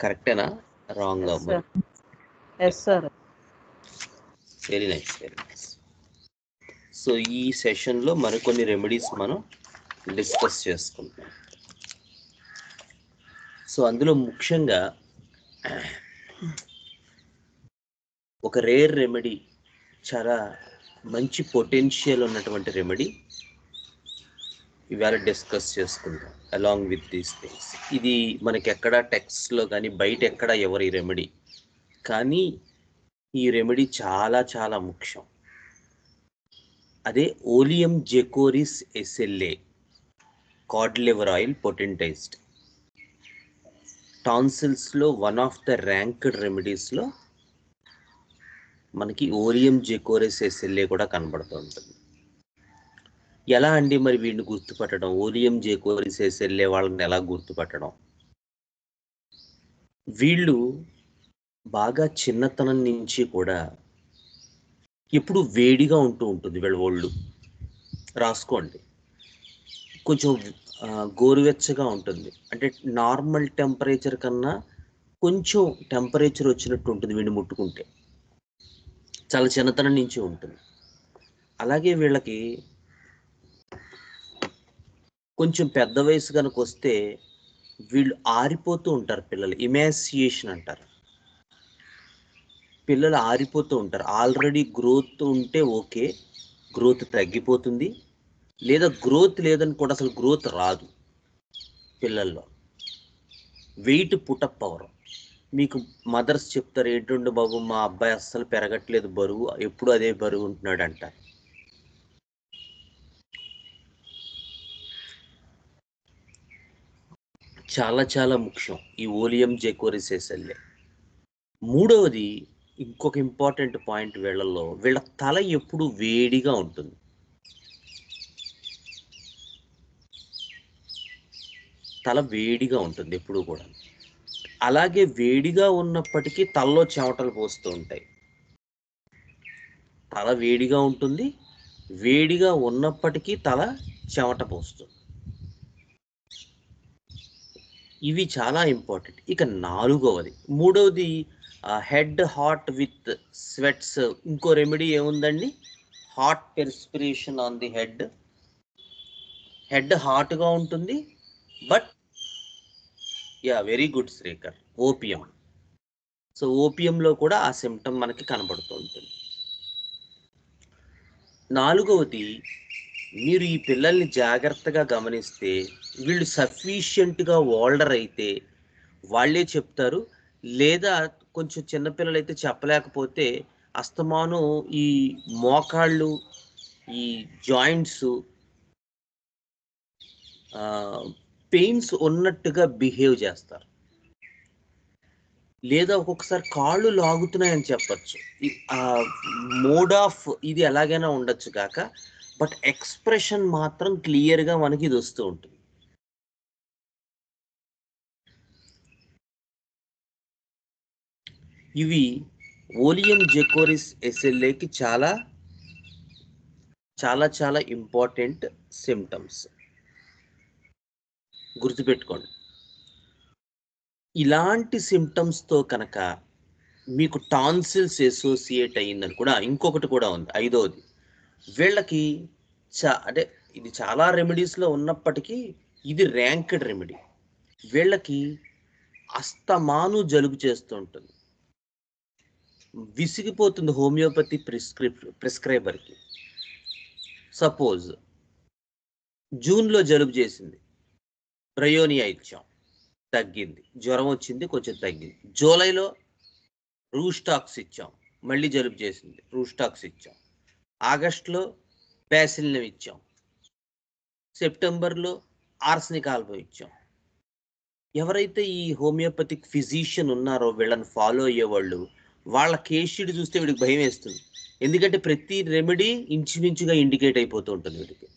కరెక్టేనా? రాంగా? Yes, sir. Yes, sir. Very nice, very nice. So ఈ సెషన్లో మరికొన్ని రెమెడీస్ మనం డిస్కస్ చేసుకుంటాం. సో అందులో ముఖ్యంగా ఒక రేర్ రెమెడీ, చాలా మంచి పొటెన్షియల్ ఉన్నటువంటి రెమెడీ ఇవాళ డిస్కస్ చేసుకుందాం అలాంగ్ విత్ దీస్ థింగ్స్. ఇది మనకి ఎక్కడ టెక్స్ట్లో కానీ బయట ఎక్కడ ఎవరి రెమెడీ, కానీ ఈ రెమెడీ చాలా చాలా ముఖ్యం. అదే oleum jecoris aselli, cod liver oil potentized. టాన్సిల్స్లో వన్ ఆఫ్ ద ర్యాంక్డ్ రెమెడీస్లో మనకి ఓలియం జెకోరిస్ ఎస్ఎల్ఏ కూడా కనబడుతూ ఉంటుంది. ఎలా అండి మరి వీడిని గుర్తుపట్టడం? ఓలియం జెకోరిస్ ఎస్ఎల్ఏ వాళ్ళని ఎలా గుర్తుపట్టడం? వీళ్ళు బాగా చిన్నతనం నుంచి కూడా ఎప్పుడు వేడిగా ఉంటూ ఉంటుంది వీళ్ళ ఒళ్ళు. రాసుకోండి, కొంచెం గోరువెచ్చగా ఉంటుంది, అంటే నార్మల్ టెంపరేచర్ కన్నా కొంచెం టెంపరేచర్ వచ్చినట్టు ఉంటుంది వీడిని ముట్టుకుంటే. చాలా చిన్నతనం నుంచి ఉంటుంది. అలాగే వీళ్ళకి కొంచెం పెద్ద వయసు కనుక వస్తే వీళ్ళు ఆరిపోతూ ఉంటారు. పిల్లలు ఇమాసియేషన్ అంటారు. పిల్లలు ఆరిపోతూ ఉంటారు. ఆల్రెడీ గ్రోత్ ఉంటే ఓకే, గ్రోత్ తగ్గిపోతుంది, లేదా గ్రోత్ లేదని కూడా అసలు గ్రోత్ రాదు పిల్లల్లో. వెయిట్ పుటప్ అవ్వరు. మీకు మదర్స్ చెప్తారు, ఏంటండి బాబు మా అబ్బాయి అస్సలు పెరగట్లేదు, బరువు ఎప్పుడు అదే బరువు ఉంటున్నాడు అంటారు. చాలా చాలా ముఖ్యం ఈ ఓలియం జెకోరిస్ ఎస్ఎల్ఏ. మూడవది ఇంకొక ఇంపార్టెంట్ పాయింట్, వీళ్ళల్లో వీళ్ళ తల ఎప్పుడు వేడిగా ఉంటుంది. తల వేడిగా ఉంటుంది ఎప్పుడు కూడా. అలాగే వేడిగా ఉన్నప్పటికీ తలలో చెమటలు పోస్తూ ఉంటాయి. తల వేడిగా ఉంటుంది, వేడిగా ఉన్నప్పటికీ తల చెమట పోస్తుంది. ఇవి చాలా ఇంపార్టెంట్. ఇక నాలుగవది, మూడవది హెడ్ హాట్ విత్ స్వెట్స్. ఇంకో రెమెడీ ఏముందండి? Hot perspiration on the head. Head హాట్గా ఉంటుంది, but very good Srikar, opium. So ఓపియంలో కూడా ఆ సిమ్టమ్ మనకి కనబడుతూ ఉంటుంది. నాలుగవది, మీరు ఈ పిల్లల్ని జాగ్రత్తగా గమనిస్తే వీళ్ళు సఫిషియెంట్గా ఓల్డర్ అయితే వాళ్ళే చెప్తారు, లేదా కొంచెం చిన్నపిల్లలు అయితే చెప్పలేకపోతే అస్తమానం ఈ మోకాళ్ళు, ఈ జాయింట్స్ పెయిన్స్ ఉన్నట్టుగా బిహేవ్ చేస్తారు, లేదా ఒక్కొక్కసారి కాళ్ళు లాగుతున్నాయని చెప్పచ్చు. మోడ్ ఆఫ్ ఇది ఎలాగైనా ఉండొచ్చు కాక, బట్ ఎక్స్ప్రెషన్ మాత్రం క్లియర్గా మనకి ఇది వస్తూ ఉంటుంది. ఇవి ఓలియం జెకోరిస్ ఎస్ఎల్ఏకి చాలా చాలా చాలా ఇంపార్టెంట్ సిమ్టమ్స్, గుర్తుపెట్టుకోండి. ఇలాంటి సిమ్టమ్స్తో కనుక మీకు టాన్సిల్స్ అసోసియేట్ అయ్యిందని కూడా ఇంకొకటి కూడా ఉంది, ఐదవది. వీళ్ళకి అంటే ఇది చాలా రెమెడీస్లో ఉన్నప్పటికీ ఇది ర్యాంక్డ్ రెమెడీ. వీళ్ళకి అస్తమాను జలుబు చేస్తూ ఉంటుంది, విసిగిపోతుంది హోమియోపతి ప్రిస్క్రైబర్కి. సపోజ్ జూన్లో జలుబు చేసింది, బ్రయోనియా ఇచ్చాం, తగ్గింది. జ్వరం వచ్చింది, కొంచెం తగ్గింది. జూలైలో రూస్టాక్స్ ఇచ్చాం, మళ్ళీ జలుబు చేసింది, రూస్టాక్స్ ఇచ్చాం. ఆగస్టులో బ్యాసిలినం ఇచ్చాం. సెప్టెంబర్లో ఆర్సనిక్ ఆల్బమ్ ఇచ్చాం. ఎవరైతే ఈ హోమియోపతిక్ ఫిజిషియన్ ఉన్నారో వీళ్ళని ఫాలో అయ్యేవాళ్ళు, వాళ్ళ కేస్ షీట్ చూస్తే వీడికి భయం వేస్తుంది. ఎందుకంటే ప్రతి రెమెడీ ఇంచుమించుగా ఇండికేట్ అయిపోతూ ఉంటుంది వీడికి.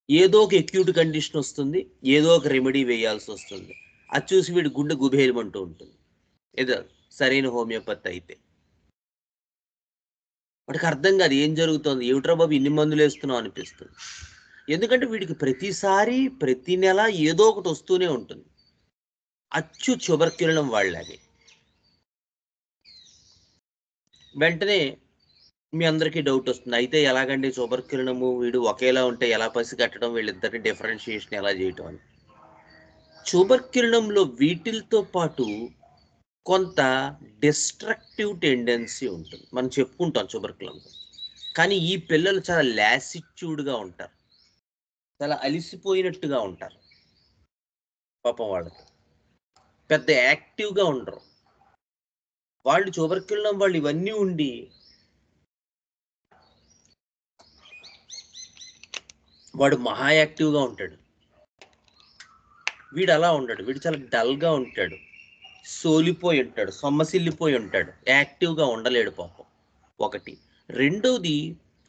ఏదో ఒక అక్యూట్ కండిషన్ వస్తుంది, ఏదో ఒక రెమెడీ వేయాల్సి వస్తుంది. అది చూసి వీడి గుండె గుబేయమంటూ ఉంటుంది, ఏదో సరైన హోమియోపతి అయితే. వాడికి అర్థం కాదు ఏం జరుగుతుంది, ఏమిట్రా బాబు ఇన్ని మందులు వేస్తున్నావు అనిపిస్తుంది. ఎందుకంటే వీడికి ప్రతిసారి ప్రతి నెల ఏదో ఒకటి వస్తూనే ఉంటుంది. అచ్చు ట్యూబర్క్యులినం వాళ్ళది. వెంటనే మీ అందరికీ డౌట్ వస్తుంది, అయితే ఎలాగండి ట్యూబర్క్యులినము వీడు ఒకేలా ఉంటే ఎలా పసిగట్టడం, వీళ్ళిద్దరిని డిఫరెన్షియేషన్ ఎలా చేయటం అని. ట్యూబర్క్యులినంలో వీటితో పాటు కొంత డిస్ట్రక్టివ్ టెండెన్సీ ఉంటుంది. మనం చెప్పుకుంటాం ట్యూబర్క్యులినం, కానీ ఈ పిల్లలు చాలా లాసిట్యూడ్గా ఉంటారు, చాలా అలిసిపోయినట్టుగా ఉంటారు. పాపం వాళ్ళకి పెద్ద యాక్టివ్గా ఉండరు వాళ్ళు. ట్యూబర్క్యులినం వాళ్ళు ఇవన్నీ ఉండి వాడు మహా యాక్టివ్గా ఉంటాడు, వీడు అలా ఉండడు, వీడు చాలా డల్గా ఉంటాడు, సోలిపోయి ఉంటాడు, సొమ్మసిల్లిపోయి ఉంటాడు, యాక్టివ్గా ఉండలేడు పాపం. ఒకటి. రెండోది,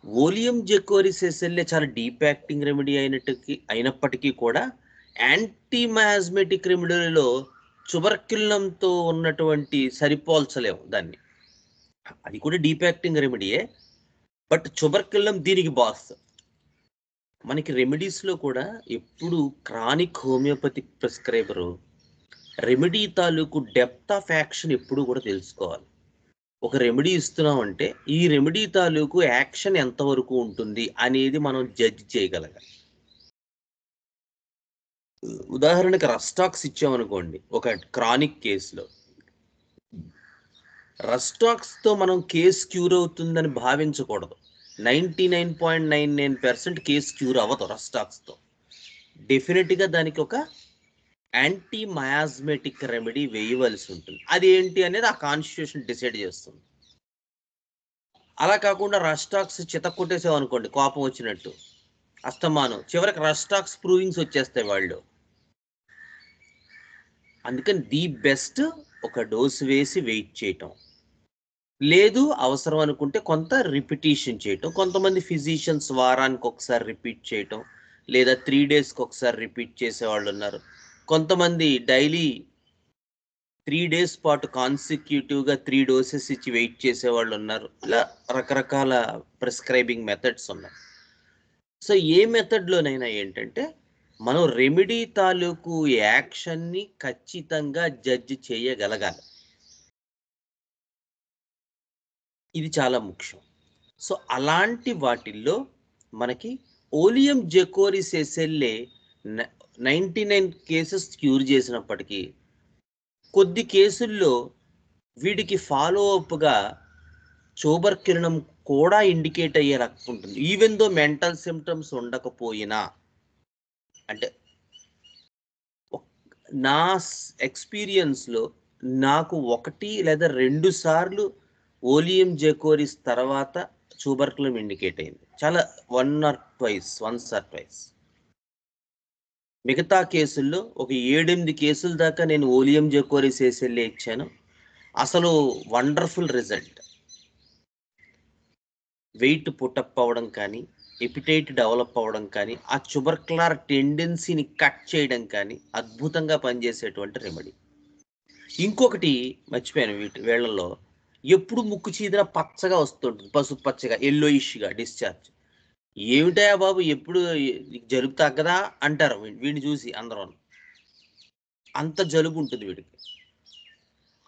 ఓలియం జెకోరిసెసెల్లే చాలా డీప్ యాక్టింగ్ రెమెడీ అయినప్పటికీ కూడా యాంటీ మయాస్మెటిక్ రెమెడీలో ట్యూబర్క్యులినంతో ఉన్నటువంటి సరిపోల్చలేము దాన్ని. అది కూడా డీప్ యాక్టింగ్ రెమెడీయే, బట్ ట్యూబర్క్యులినం దీనికి బాస్. మనకి రెమెడీస్లో కూడా ఎప్పుడు క్రానిక్ హోమియోపతిక్ ప్రిస్క్రైబరు రెమెడీ తాలూకు డెప్త్ ఆఫ్ యాక్షన్ ఎప్పుడు కూడా తెలుసుకోవాలి. ఒక రెమెడీ ఇస్తున్నామంటే ఈ రెమెడీ తాలూకు యాక్షన్ ఎంతవరకు ఉంటుంది అనేది మనం జడ్జ్ చేయగలగాలి. ఉదాహరణకి రస్టాక్స్ ఇచ్చామనుకోండి ఒక క్రానిక్ కేసులో, రస్టాక్స్తో మనం కేసు క్యూర్ అవుతుందని భావించకూడదు. 99.99% కేసు క్యూర్ అవ్వదు రస్టాక్స్తో. డెఫినెట్గా దానికి ఒక యాంటీ మయాస్మెటిక్ రెమెడీ వేయవలసి ఉంటుంది. అది ఏంటి అనేది ఆ కాన్స్టిట్యూషన్ డిసైడ్ చేస్తుంది. అలా కాకుండా రస్టాక్స్ చితక్కొట్టేసావు అనుకోండి, కోపం వచ్చినట్టు అస్తమానం, చివరికి రస్టాక్స్ ప్రూవింగ్స్ వచ్చేస్తాయి వాళ్ళు. అందుకని ది బెస్ట్ ఒక డోసు వేసి వెయిట్ చేయటం, లేదు అవసరం అనుకుంటే కొంత రిపిటీషన్ చేయటం. కొంతమంది ఫిజిషియన్స్ వారానికి ఒకసారి రిపీట్ చేయటం, లేదా 3 డేస్కి ఒకసారి రిపీట్ చేసేవాళ్ళు ఉన్నారు. కొంతమంది డైలీ 3 డేస్ పాటు కాన్సిక్యూటివ్గా 3 డోసెస్ ఇచ్చి వెయిట్ చేసేవాళ్ళు ఉన్నారు. ఇలా రకరకాల ప్రిస్క్రైబింగ్ మెథడ్స్ ఉన్నాయి. సో ఏ మెథడ్లోనైనా ఏంటంటే మనం రెమెడీ తాలూకు యాక్షన్ని ఖచ్చితంగా జడ్జ్ చేయగలగాలి. ఇది చాలా ముఖ్యం. సో అలాంటి వాటిల్లో మనకి ఓలియం జెకోరిసెసెల్లే 99 కేసెస్ క్యూర్ చేసినప్పటికీ కొద్ది కేసుల్లో వీడికి ఫాలో అప్గా ట్యూబర్క్యులినం కూడా ఇండికేట్ అయ్యే రకం ఉంటుంది, ఈవెన్ దో మెంటల్ సిమ్టమ్స్ ఉండకపోయినా. అంటే నా ఎక్స్పీరియన్స్లో నాకు 1 లేదా 2 సార్లు ఓలియం జెకోరిస్ తర్వాత ట్యూబర్క్యులినం ఇండికేట్ అయింది. చాలా వన్స్ ఆర్ ట్వైస్. మిగతా కేసుల్లో ఒక 7-8 కేసుల దాకా నేను ఓలియం జెకోరిసెసెల్లే ఇచ్చాను. అసలు వండర్ఫుల్ రిజల్ట్. వెయిట్ పుటప్ అవ్వడం కానీ, ఎపిటైట్ డెవలప్ అవ్వడం కానీ, ఆ ట్యూబర్క్యులర్ టెండెన్సీని కట్ చేయడం కానీ అద్భుతంగా పనిచేసేటువంటి రెమెడీ. ఇంకొకటి మర్చిపోయాను, వీళ్ళల్లో ఎప్పుడు ముక్కు చీదిన పచ్చగా వస్తుంటుంది, పసుపు పచ్చగా, ఎల్లోయిష్గా డిశ్చార్జ్. ఏమిటా బాబు ఎప్పుడు జలుబు తగ్గదా అంటారు వీడిని చూసి అందరూ. అంత జలుబు ఉంటుంది వీడికి.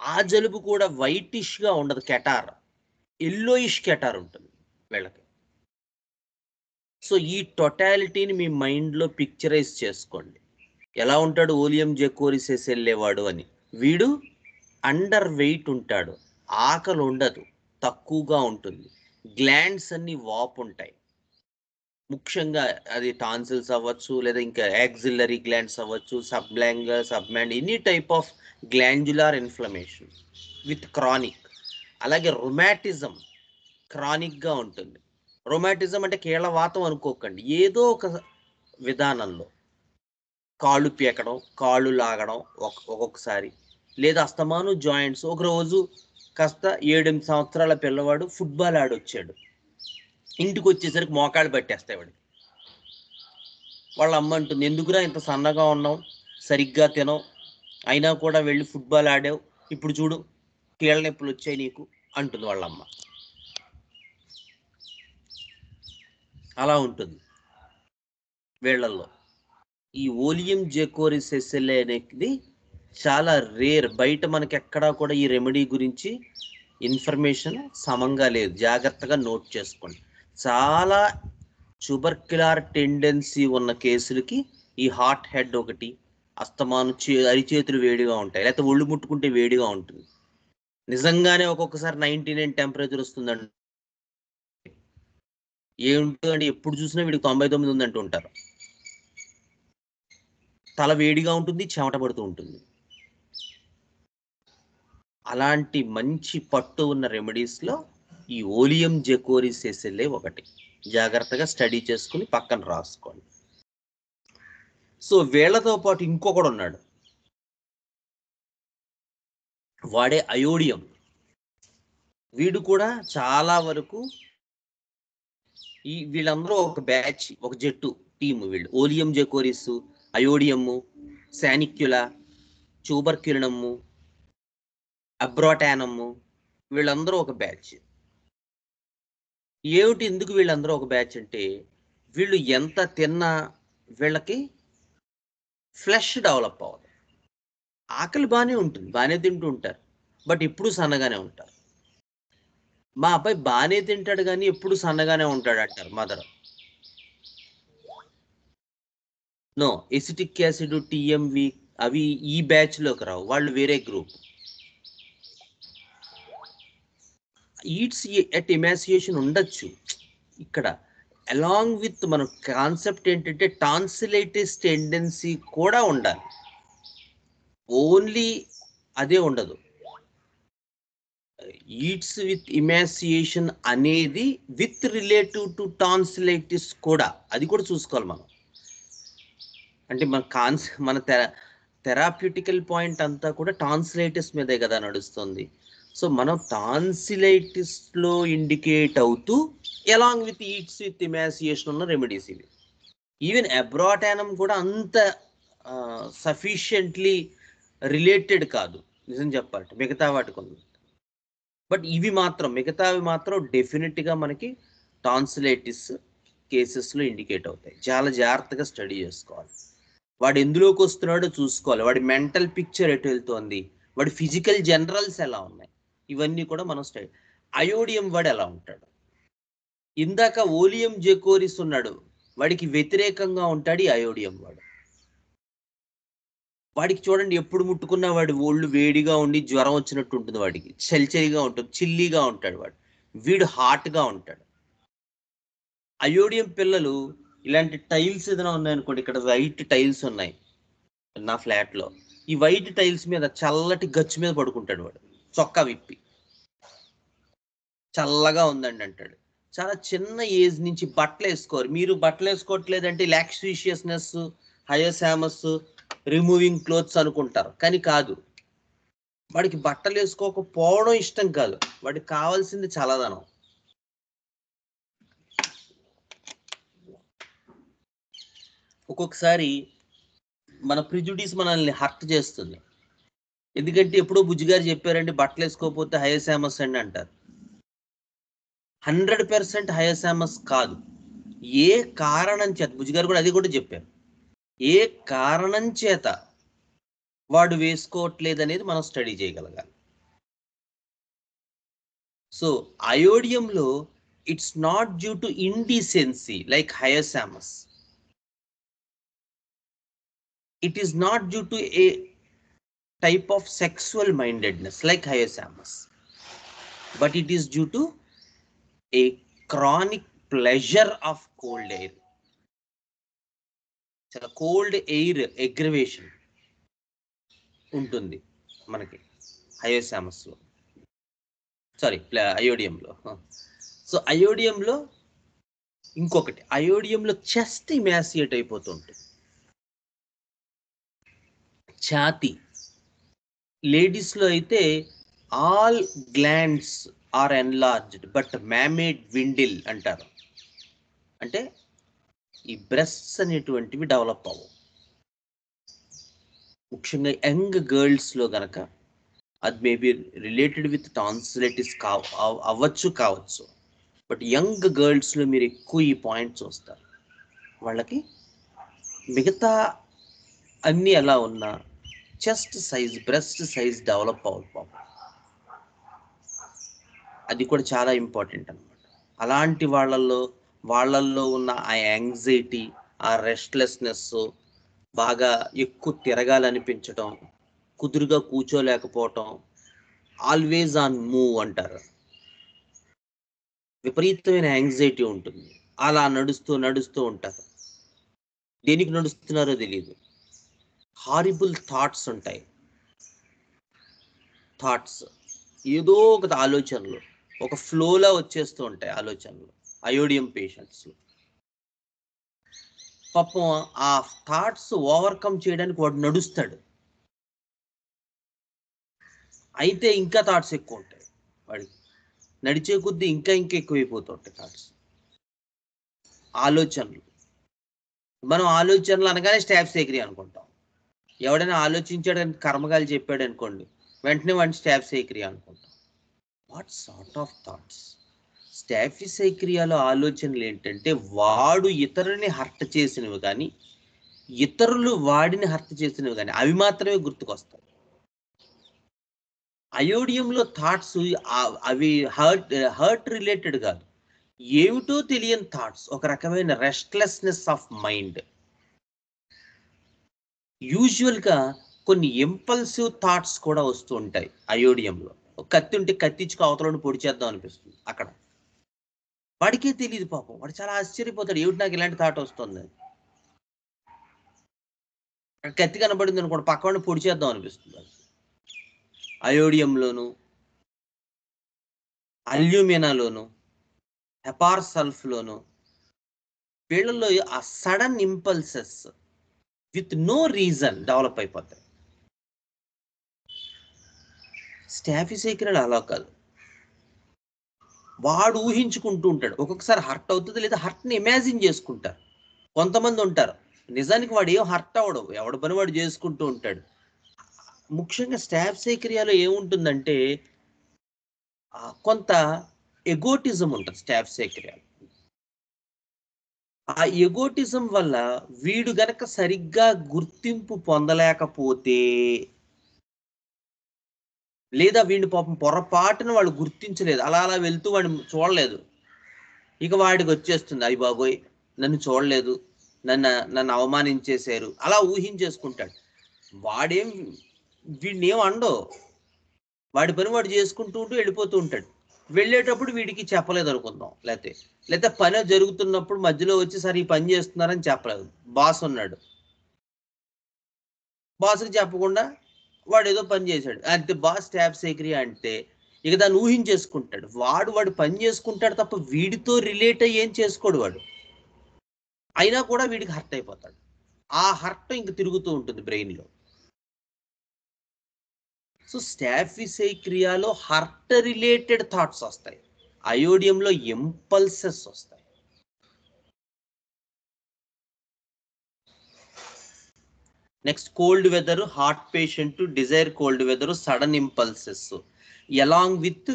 ఆ జలుబు కూడా వైటిష్గా ఉండదు, కెటార్, ఎల్లోయిష్ కెటార్ ఉంటుంది వీళ్ళకి. సో ఈ టోటాలిటీని మీ మైండ్లో పిక్చరైజ్ చేసుకోండి. ఎలా ఉంటాడు ఓలియం జెకోరిసెసెల్లేవాడు అని. వీడు అండర్ వెయిట్ ఉంటాడు, ఆకలి ఉండదు, తక్కువగా ఉంటుంది, గ్లాండ్స్ అన్ని వాపు ఉంటాయి. ముఖ్యంగా అది టాన్సిల్స్ అవ్వచ్చు, లేదా ఇంకా యాక్సిల్లరీ గ్లాండ్స్ అవ్వచ్చు, sublingual, submandibular, any type of glandular inflammation with chronic. అలాగే రొమాటిజం క్రానిక్గా ఉంటుంది. రొమాటిజం అంటే కీళ్ళవాతం అనుకోకండి, ఏదో ఒక విధానంలో కాళ్ళు పీకడం, కాళ్ళు లాగడం ఒక్కొక్కసారి, లేదా అస్తమాను జాయింట్స్. ఒకరోజు కాస్త 7-8 సంవత్సరాల పిల్లవాడు ఫుట్బాల్ ఆడొచ్చాడు, ఇంటికి వచ్చేసరికి మోకాళ్ళు పట్టేస్తాయి వాడికి. వాళ్ళ అమ్మ అంటుంది, ఎందుకురా ఇంత సన్నగా ఉన్నావు, సరిగ్గా తినవు, అయినా కూడా వెళ్ళి ఫుట్బాల్ ఆడావు, ఇప్పుడు చూడు కీళ్ళ నొప్పులు వచ్చాయి నీకు అంటుంది వాళ్ళమ్మ. అలా ఉంటుంది వీళ్ళల్లో. ఈ ఓలియం జెకోరిసెసెల్లే అనేది చాలా రేర్. బయట మనకి ఎక్కడా కూడా ఈ రెమెడీ గురించి ఇన్ఫర్మేషన్ సమంగా లేదు. జాగ్రత్తగా నోట్ చేసుకోండి. చాలా ట్యూబర్క్యులర్ టెండెన్సీ ఉన్న కేసులకి ఈ హాట్ హెడ్ ఒకటి, అస్తమాను అరిచేతులు వేడిగా ఉంటాయి, లేకపోతే ఒళ్ళు ముట్టుకుంటే వేడిగా ఉంటుంది. నిజంగానే ఒక్కొక్కసారి 99 టెంపరేచర్ వస్తుందండి. ఏముంటుందండి, ఎప్పుడు చూసినా వీడికి 99 ఉందంటూ ఉంటారు. తల వేడిగా ఉంటుంది, చెమట పడుతూ ఉంటుంది. అలాంటి మంచి పట్టు ఉన్న రెమెడీస్లో ఈ ఓలియం జెకోరిస్ ఎస్ఎల్ఏ ఒకటి. జాగ్రత్తగా స్టడీ చేసుకుని పక్కన రాసుకోండి. సో వీళ్ళతో పాటు ఇంకొకడు ఉన్నాడు, వాడే అయోడియం. వీడు కూడా చాలా వరకు వీళ్ళందరూ ఒక బ్యాచ్, ఒక జట్టు టీము. వీళ్ళు ఓలియం జెకోరిస్, అయోడియము, శానిక్యులా, ట్యూబర్క్యులినము, అబ్రోటానము, వీళ్ళందరూ ఒక బ్యాచ్. ఏమిటి ఎందుకు వీళ్ళందరూ ఒక బ్యాచ్ అంటే, వీళ్ళు ఎంత తిన్నా వీళ్ళకి ఫ్లెష్ డెవలప్ అవ్వదు. ఆకలి బాగానే ఉంటుంది, బాగానే తింటూ ఉంటారు, బట్ ఎప్పుడు సన్నగానే ఉంటారు. మా అబ్బాయి బాగానే తింటాడు కానీ ఎప్పుడు సన్నగానే ఉంటాడు అంటారు mother. No, acetic acid, TMV అవి ఈ బ్యాచ్లోకి రావు, వాళ్ళు వేరే గ్రూప్. ఈట్స్ ఎట్ ఎమాసియేషన్ ఉండొచ్చు ఇక్కడ. అలాంగ్ విత్ మన కాన్సెప్ట్ ఏంటంటే టాన్సిలైటిస్ టెండెన్సీ కూడా ఉండాలి. ఓన్లీ అదే ఉండదు. ఈట్స్ విత్ ఎమాసియేషన్ అనేది విత్ రిలేటివ్ టు టాన్సిలైటిస్ కూడా, అది కూడా చూసుకోవాలి మనం. అంటే మన థెరాప్యూటికల్ పాయింట్ అంతా కూడా టాన్సిలైటిస్ మీదే కదా నడుస్తుంది. సో మనం టాన్సిలైటిస్లో ఇండికేట్ అవుతూ అలాంగ్ విత్ ఈట్స్ విత్ ఎమాసియేషన్ ఉన్న రెమెడీస్ ఇవి. ఈవెన్ అబ్రోటానం కూడా అంత సఫిషియెంట్లీ రిలేటెడ్ కాదు నిజం చెప్పాలంటే మిగతా వాటికి ఉంది. బట్ ఇవి మాత్రం, మిగతావి మాత్రం డెఫినెట్గా మనకి టాన్సిలైటిస్ కేసెస్లో ఇండికేట్ అవుతాయి. చాలా జాగ్రత్తగా స్టడీ చేసుకోవాలి. వాడు ఎందులోకి వస్తున్నాడో చూసుకోవాలి, వాడి మెంటల్ పిక్చర్ ఎటు వెళ్తోంది, వాడి ఫిజికల్ జనరల్స్ ఎలా ఉన్నాయి, ఇవన్నీ కూడా మనం స్టడీ. అయోడియం వాడు ఎలా ఉంటాడు, ఇందాక ఓలియం జెకోరిస్ ఉన్నాడు, వాడికి వ్యతిరేకంగా ఉంటాడు ఈ అయోడియం వాడు. వాడికి చూడండి ఎప్పుడు ముట్టుకున్నా వాడి ఒళ్ళు వేడిగా ఉండి జ్వరం వచ్చినట్టు ఉంటుంది, వాడికి చలిచలిగా ఉంటుంది, చిల్లీగా ఉంటాడు వాడు. వీడు హాట్గా ఉంటాడు. అయోడియం పిల్లలు ఇలాంటి టైల్స్ ఏదైనా ఉన్నాయనుకోండి, ఇక్కడ వైట్ టైల్స్ ఉన్నాయి నా ఫ్లాట్లో, ఈ వైట్ టైల్స్ మీద చల్లటి గచ్చు మీద పడుకుంటాడు వాడు, చొక్కా విప్పి చల్లగా ఉందండి అంటాడు. చాలా చిన్న ఏజ్ నుంచి బట్టలు వేసుకోరు. మీరు బట్టలు వేసుకోవట్లేదంటే లాక్స్ఫిషియస్నెస్, హయోసామస్, రిమూవింగ్ క్లోత్స్ అనుకుంటారు, కానీ కాదు. వాడికి బట్టలు వేసుకోకపోవడం ఇష్టం కాదు, వాడికి కావాల్సింది చల్లదనం. ఒక్కొక్కసారి మన ప్రిజుడిస్ మనల్ని హర్ట్ చేస్తుంది. ఎందుకంటే ఎప్పుడో బుజ్జిగారు చెప్పారండి బట్టలు వేసుకోకపోతే హయోసామస్ అండి అంటారు. 100% హయోసామస్ కాదు. ఏ కారణం చేత, బుజ్జిగారు కూడా అది కూడా చెప్పారు, ఏ కారణం చేత వాడు వేసుకోవట్లేదు అనేది మనం స్టడీ చేయగలగాలి. సో అయోడియంలో it's not due to indecency like hyoscyamus. It is not due to a type of sexual mindedness like hyosamus, but it is due to a chronic pleasure of cold air. చాలా cold air aggravation ఉంటుంది మనకి హయోసామస్లో, sorry అయోడియంలో. So అయోడియంలో ఇంకొకటి, అయోడియంలో chest ఇమాసియేట్ అయిపోతుంటుంది, ఛాతి. లేడీస్లో అయితే all glands are enlarged but mammae dwindle అంటారు. అంటే ఈ బ్రెస్ట్స్ అనేటువంటివి డెవలప్ అవ్వవు. ముఖ్యంగా యంగ్ గర్ల్స్లో కనుక అది మేబీ రిలేటెడ్ విత్ టాన్సిలైటిస్ కావచ్చు. బట్ యంగ్ గర్ల్స్లో మీరు ఎక్కువ ఈ పాయింట్ చూస్తారు. వాళ్ళకి మిగతా అన్నీ ఎలా ఉన్నా chest size, breast size develop అవ్వాలి పాపం. అది కూడా చాలా ఇంపార్టెంట్ అనమాట. అలాంటి వాళ్ళల్లో ఉన్న ఆ యాంగ్జైటీ, ఆ రెస్ట్లెస్నెస్, బాగా ఎక్కువ తిరగాలనిపించటం, కుదురుగా కూర్చోలేకపోవటం, ఆల్వేజ్ ఆన్ మూవ్ అంటారు. విపరీతమైన యాంగ్జైటీ ఉంటుంది. అలా నడుస్తూ నడుస్తూ ఉంటారు. దేనికి నడుస్తున్నారో తెలియదు. హారిబుల్ థాట్స్ ఉంటాయి. థాట్స్ ఏదో ఒక ఆలోచనలు ఒక ఫ్లోలా వచ్చేస్తూ ఉంటాయి ఆలోచనలు అయోడియం పేషెంట్స్. పాపం ఆ థాట్స్ ఓవర్కమ్ చేయడానికి వాడు నడుస్తాడు. అయితే ఇంకా థాట్స్ ఎక్కువ ఉంటాయి వాడికి. నడిచే కొద్దీ ఇంకా ఎక్కువైపోతుంటాయి థాట్స్, ఆలోచనలు. మనం ఆలోచనలు అనగానే స్టాఫ్ సేకరీ అనుకుంటాం. ఎవడైనా ఆలోచించాడని కర్మగాలు చెప్పాడు అనుకోండి, వెంటనే వాడిని స్టాఫ్ సేకరీ అనుకుంటాం. What sort of thoughts? స్టాఫిసైక్రియాలో ఆలోచనలు ఏంటంటే వాడు ఇతరుని హర్ట్ చేసినవి కానీ, ఇతరులు వాడిని హర్ట్ చేసినవి కానీ అవి మాత్రమే గుర్తుకొస్తాయి. అయోడియంలో థాట్స్ అవి హర్ట్ రిలేటెడ్ కాదు, ఏమిటో తెలియని థాట్స్, ఒక రకమైన రెస్ట్లెస్నెస్ ఆఫ్ మైండ్. యూజువల్గా కొన్ని ఇంపల్సివ్ థాట్స్ కూడా వస్తూ ఉంటాయి అయోడియంలో. కత్తి ఉంటే కత్తిచ్చుకు అవతలని పొడి చేద్దాం అనిపిస్తుంది అక్కడ. వాడికే తెలియదు పాపం, వాడు చాలా ఆశ్చర్యపోతాడు, ఏమిటి నాకు ఇలాంటి థాట్ వస్తుంది. కత్తి కనబడింది అనుకోండి, పక్కవాడిని పొడి చేద్దాం అనిపిస్తుంది. అయోడియంలోను, అల్యూమినాలోను, హెపార్ సల్ఫ్లోను వీళ్ళలో ఆ sudden impulses with no reason develop అయిపోతాయి. స్టాఫిసైక్రియాలు అలా కాదు. వాడు ఊహించుకుంటూ ఉంటాడు. ఒక్కొక్కసారి హర్ట్ అవుతుంది, లేదా హర్ట్ని ఇమాజిన్ చేసుకుంటారు. కొంతమంది ఉంటారు నిజానికి వాడు ఏం హర్ట్ అవ్వడు, ఎవడి పని వాడు చేసుకుంటూ ఉంటాడు. ముఖ్యంగా స్టాఫిసైక్రియాలో ఏముంటుందంటే కొంత ఎగోటిజం ఉంటుంది స్టాఫిసైక్రియాలో. ఆ ఎగోటిజం వల్ల వీడు గనక సరిగ్గా గుర్తింపు పొందలేకపోతే, లేదా వీడిని పాపం పొరపాటున వాళ్ళు గుర్తించలేదు, అలా అలా వెళ్తూ వాడిని చూడలేదు, ఇక వాడికి వచ్చేస్తుంది అయ్య బాబోయ్ నన్ను చూడలేదు, నన్ను అవమానించేశారు, అలా ఊహించేసుకుంటాడు. వాడేం వీడిని ఏం అండో, వాడి పని వాడు చేసుకుంటూ ఉంటూ వెళ్ళిపోతూ ఉంటాడు. వెళ్ళేటప్పుడు వీడికి చెప్పలేదు అనుకుందాం, లేకపోతే పని జరుగుతున్నప్పుడు మధ్యలో వచ్చి సరే ఈ పని చేస్తున్నారని చెప్పలేదు. బాస్ ఉన్నాడు, బాస్కి చెప్పకుండా వాడు ఏదో పని చేశాడు, అంతే బాస్ స్టాఫిసైక్రియా అంటే ఇక దాన్ని ఊహించేసుకుంటాడు. వాడు పని చేసుకుంటాడు తప్ప వీడితో రిలేట్ అయ్యి ఏం చేసుకోడు వాడు. అయినా కూడా వీడికి హర్ట్ అయిపోతాడు. ఆ హర్ట్ ఇంక తిరుగుతూ ఉంటుంది బ్రెయిన్లో. సో స్టాఫిసైక్రియాలో హర్ట్ రిలేటెడ్ థాట్స్ వస్తాయి, అయోడియంలో ఇంపల్సెస్ వస్తాయి. Next cold weather, heart patient, desire cold weather, sudden impulses. Along with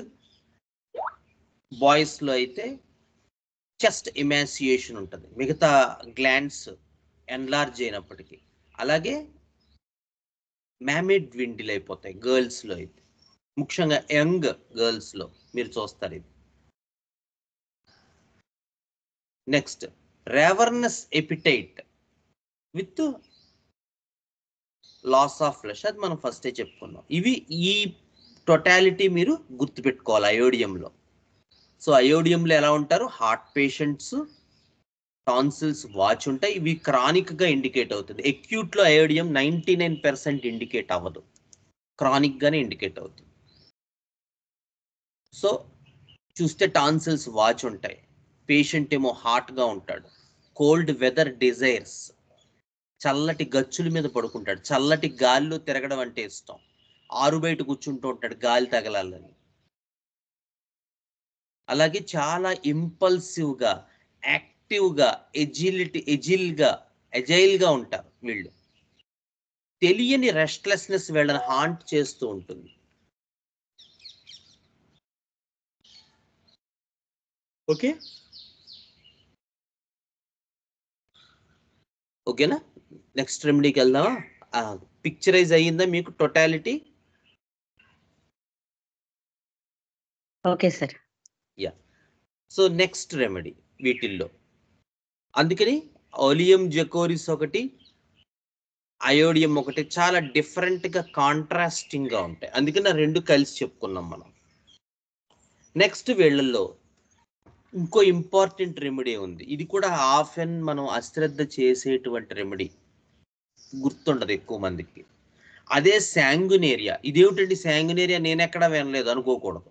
boys లో అయితే చెస్ట్ ఎమాసియేషన్ ఉంటుంది, మిగతా గ్లాండ్స్ ఎన్లార్జ్ అయినప్పటికీ. అలాగే మ్యామేడ్ dwindle అయిపోతాయి గర్ల్స్ లో అయితే, ముఖ్యంగా యంగ్ గర్ల్స్ లో మీరు చూస్తారు ఇది. Next ravenous appetite with loss of flesh, అది మనం ఫస్టే చెప్పుకున్నాం. ఇవి ఈ టోటాలిటీ మీరు గుర్తుపెట్టుకోవాలి అయోడియంలో. సో అయోడియంలో ఎలా ఉంటారు, హార్ట్ పేషెంట్స్, టాన్సిల్స్ వాచ్ ఉంటాయి. ఇవి క్రానిక్ గా ఇండికేట్ అవుతుంది. అక్యూట్ లో అయోడియం 99% ఇండికేట్ అవ్వదు, క్రానిక్ గానే ఇండికేట్ అవుతుంది. సో చూస్తే టాన్సిల్స్ వాచ్ ఉంటాయి, పేషెంట్ ఏమో హాట్ గా ఉంటాడు. కోల్డ్ వెదర్ డిజైర్స్, చల్లటి గచ్చుల మీద పడుకుంటాడు, చల్లటి గాలిలో తిరగడం అంటే ఇష్టం, ఆరు బయట కూర్చుంటూ ఉంటాడు గాలి తగలాలని. అలాగే చాలా ఇంపల్సివ్ గా, యాక్టివ్ గా, ఎజైల్ గా ఉంటారు వీళ్ళు. తెలియని రెస్ట్లెస్నెస్ వీళ్ళని హాంట్ చేస్తూ ఉంటుంది. ఓకే ఓకేనా, నెక్స్ట్ రెమెడీకి వెళ్దామా. పిక్చరైజ్ అయ్యిందా మీకు totality? Okay sir. Yeah. So next remedy వీటిల్లో, అందుకని ఓలియం జకోరిస్ ఒకటి, అయోడియం ఒకటి చాలా డిఫరెంట్గా కాంట్రాస్టింగ్గా ఉంటాయి, అందుకని ఆ రెండు కలిసి చెప్పుకున్నాం మనం. నెక్స్ట్ వీళ్ళల్లో ఇంకో ఇంపార్టెంట్ రెమెడీ ఉంది, ఇది కూడా ఆఫెన్ మనం అశ్రద్ధ చేసేటువంటి రెమెడీ, గుర్తుండదు ఎక్కువ మందికి. అదే శాంగునేరియా. ఇదేమిటండి శాంగునేరియా, నేను ఎక్కడా వినలేదు అనుకోకూడదు.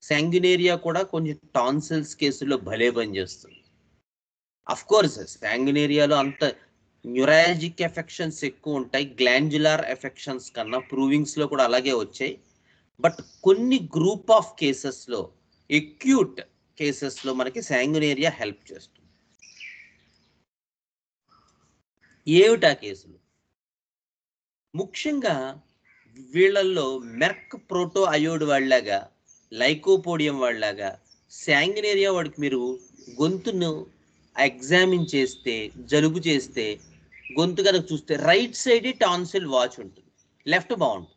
శాంగునేరియా కూడా కొంచెం టాన్సిల్స్ కేసులో భలే పనిచేస్తుంది. అఫ్ కోర్స్ శాంగునేరియాలో అంత న్యూరాలజిక్ ఎఫెక్షన్స్ ఎక్కువ ఉంటాయి, గ్లాండ్యులార్ ఎఫెక్షన్స్ కన్నా ప్రూవింగ్స్లో కూడా అలాగే వచ్చాయి. బట్ కొన్ని గ్రూప్ ఆఫ్ కేసెస్లో, ఎక్యూట్ కేసెస్లో మనకి శాంగునేరియా హెల్ప్ చేస్తుంది. ఏమిటా కేసులు? ముఖ్యంగా వీళ్ళల్లో మెర్క్ ప్రోటో అయోడ్ వాళ్ళలాగా, లైకోపోడియం వాళ్ళలాగా శాంగునేరియా వాడికి మీరు గొంతును ఎగ్జామిన్ చేస్తే, జలుబు చేస్తే గొంతు కనుక చూస్తే రైట్ సైడే టాన్సిల్ వాచ్ ఉంటుంది, లెఫ్ట్ బాగుంటుంది.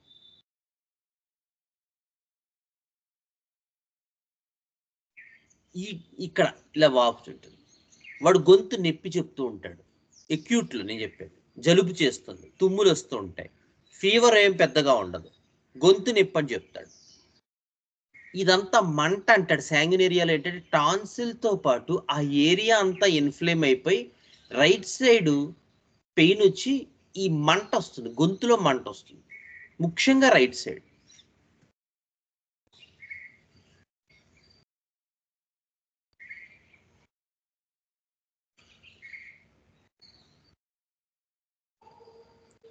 ఇక్కడ ఇలా వాచ్ ఉంటుంది. వాడు గొంతు నొప్పి చెప్తూ ఉంటాడు, ఎక్యూట్లో నేను చెప్పేది. జలుబు చేస్తుంది, తుమ్ములు వస్తూ ఉంటాయి, ఫీవర్ ఏం పెద్దగా ఉండదు, గొంతు నొప్పి అని చెప్తాడు. ఇదంతా మంట అంటాడు. శాంగునేరియాలో ఏంటంటే టాన్సిల్తో పాటు ఆ ఏరియా అంతా ఇన్ఫ్లేమ్ అయిపోయి రైట్ సైడ్ పెయిన్ వచ్చి ఈ మంట వస్తుంది, గొంతులో మంట వస్తుంది, ముఖ్యంగా రైట్ సైడ్.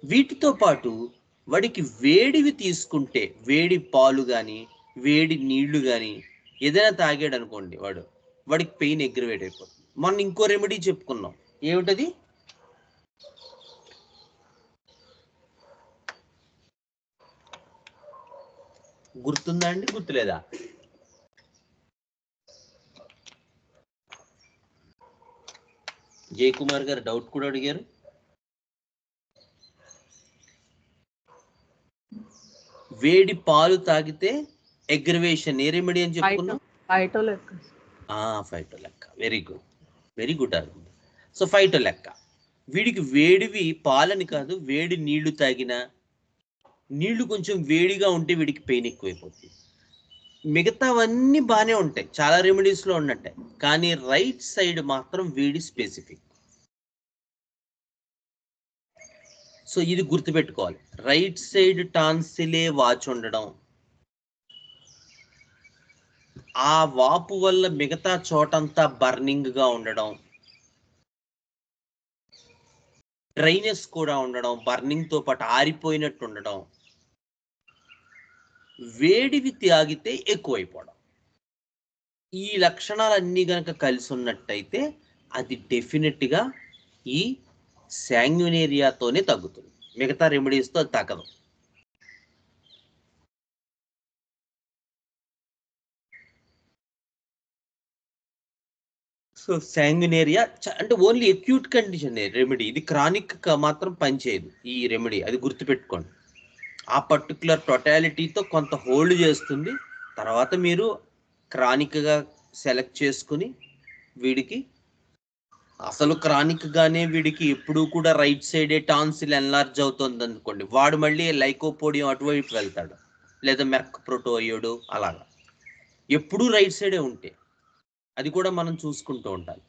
వీటితో పాటు వాడికి వేడివి తీసుకుంటే, వేడి పాలు కానీ వేడి నీళ్లు కానీ ఏదైనా తాగాడు అనుకోండి, వాడికి పెయిన్ అగ్రివేట్ అయిపోతుంది. మనం ఇంకో రెమెడీ చెప్పుకున్నాం, ఏమిటది? గుర్తుందా అండి, గుర్తులేదా? జయకుమార్ గారు డౌట్ కూడా అడిగారు. వేడి పాలు తాగితే అగ్రివేషన్, ఏ రెమెడీ అని చెప్పుకున్నాం? Phytolacca. Phytolacca. Very good, very good argument. So phytolacca వీడికి వేడివి పాలని కాదు, వేడి నీళ్లు తాగినా, నీళ్లు కొంచెం వేడిగా ఉంటే వీడికి పెయిన్ ఎక్కువైపోతుంది. మిగతావన్నీ బాగానే ఉంటాయి, చాలా రెమెడీస్లో ఉన్నట్టే, కానీ రైట్ సైడ్ మాత్రం వేడి స్పెసిఫిక్. సో ఇది గుర్తుపెట్టుకోవాలి, రైట్ సైడ్ టాన్సిలే వాచ్ ఉండడం, ఆ వాపు వల్ల మిగతా చోటంతా బర్నింగ్గా ఉండడం, డ్రైనెస్ కూడా ఉండడం, బర్నింగ్తో పాటు ఆరిపోయినట్టు ఉండడం, వేడివి తాగితే ఎక్కువైపోవడం, ఈ లక్షణాలన్నీ కనుక కలిసి ఉన్నట్టయితే అది డెఫినెట్గా ఈ శాంగ్యునేరియాతోనే తగ్గుతుంది, మిగతా రెమెడీస్తో అది తగ్గదు. సో శాంగ్యునేరియా అంటే ఓన్లీ అక్యూట్ కండిషన్ రెమెడీ, ఇది క్రానిక్ మాత్రం పనిచేయదు ఈ రెమెడీ, అది గుర్తుపెట్టుకోండి. ఆ పర్టికులర్ టోటాలిటీతో కొంత హోల్డ్ చేస్తుంది, తర్వాత మీరు క్రానిక్గా సెలెక్ట్ చేసుకుని వీడికి అసలు క్రానిక్గానే వీడికి ఎప్పుడూ కూడా రైట్ సైడే టాన్సిల్ ఎన్లార్జ్ అవుతుంది అనుకోండి, వాడు మళ్ళీ లైకోపోడియం అటువైపు వెళ్తాడు, లేదా మెర్క్ ప్రోటో అయ్యోడు అలాగా. ఎప్పుడూ రైట్ సైడే ఉంటే అది కూడా మనం చూసుకుంటూ ఉండాలి.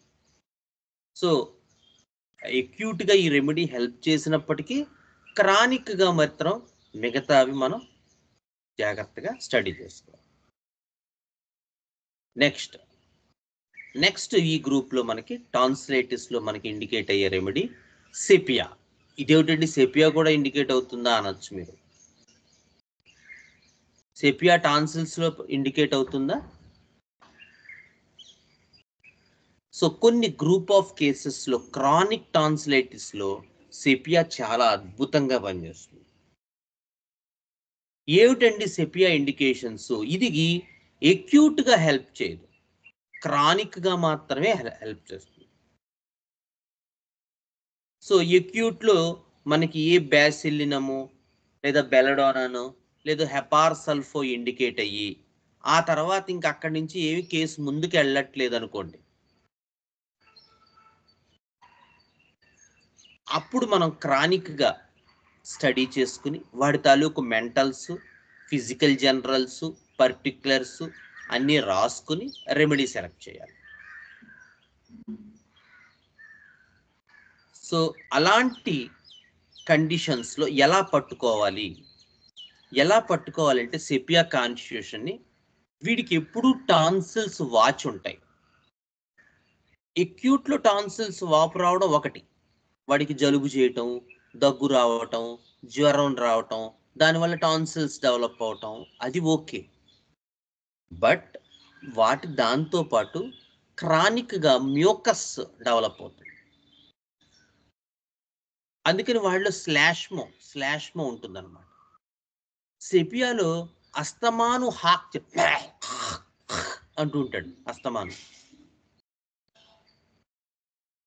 సో అక్యూట్గా ఈ రెమెడీ హెల్ప్ చేసినప్పటికీ క్రానిక్గా మాత్రం మిగతావి మనం జాగ్రత్తగా స్టడీ చేసుకోవాలి. నెక్స్ట్ ఈ గ్రూప్లో మనకి టాన్సిలైటిస్లో మనకి ఇండికేట్ అయ్యే రెమెడీ సెపియా. ఇదేమిటండి సెపియా కూడా ఇండికేట్ అవుతుందా అనొచ్చు మీరు. సెపియా టాన్సిల్స్లో ఇండికేట్ అవుతుందా? సో కొన్ని గ్రూప్ ఆఫ్ కేసెస్లో క్రానిక్ టాన్సిలైటిస్లో సెపియా చాలా అద్భుతంగా పనిచేస్తుంది. ఏమిటండి సెపియా ఇండికేషన్స్? ఇది ఎక్యూట్గా హెల్ప్ చేయదు, క్రానిక్గా మాత్రమే హెల్ప్ చేస్తుంది. సో ఎక్యూట్లో మనకి ఏ బ్యాసిలినమో లేదా బెలడోనానో లేదా హెపార్ సల్ఫో ఇండికేట్ అయ్యి ఆ తర్వాత ఇంక అక్కడి నుంచి ఏమి కేసు ముందుకు వెళ్ళట్లేదు అనుకోండి, అప్పుడు మనం క్రానిక్గా స్టడీ చేసుకుని వాడి తాలూకు మెంటల్స్, ఫిజికల్ జనరల్స్, పర్టిక్యులర్స్ అన్నీ రాసుకుని రెమెడీ సెలెక్ట్ చేయాలి. సో అలాంటి కండిషన్స్లో ఎలా పట్టుకోవాలంటే సెపియా కాన్స్టిట్యూషన్ని వీడికి ఎప్పుడూ టాన్సిల్స్ వాచ్ ఉంటాయి. ఎక్యూట్లో టాన్సిల్స్ వాపు రావడం ఒకటి, వాడికి జలుబు చేయటం, దగ్గు రావటం, జ్వరం రావటం, దానివల్ల టాన్సిల్స్ డెవలప్ అవటం, అది ఓకే. బట్ దాంతోపాటు క్రానిక్గా మ్యూకస్ డెవలప్ అవుతుంది. అందుకని వాళ్ళలో స్లాష్మో ఉంటుందన్నమాట. సెపియాలో అస్తమాను హాక్ అంటూ ఉంటాడు. అస్తమాను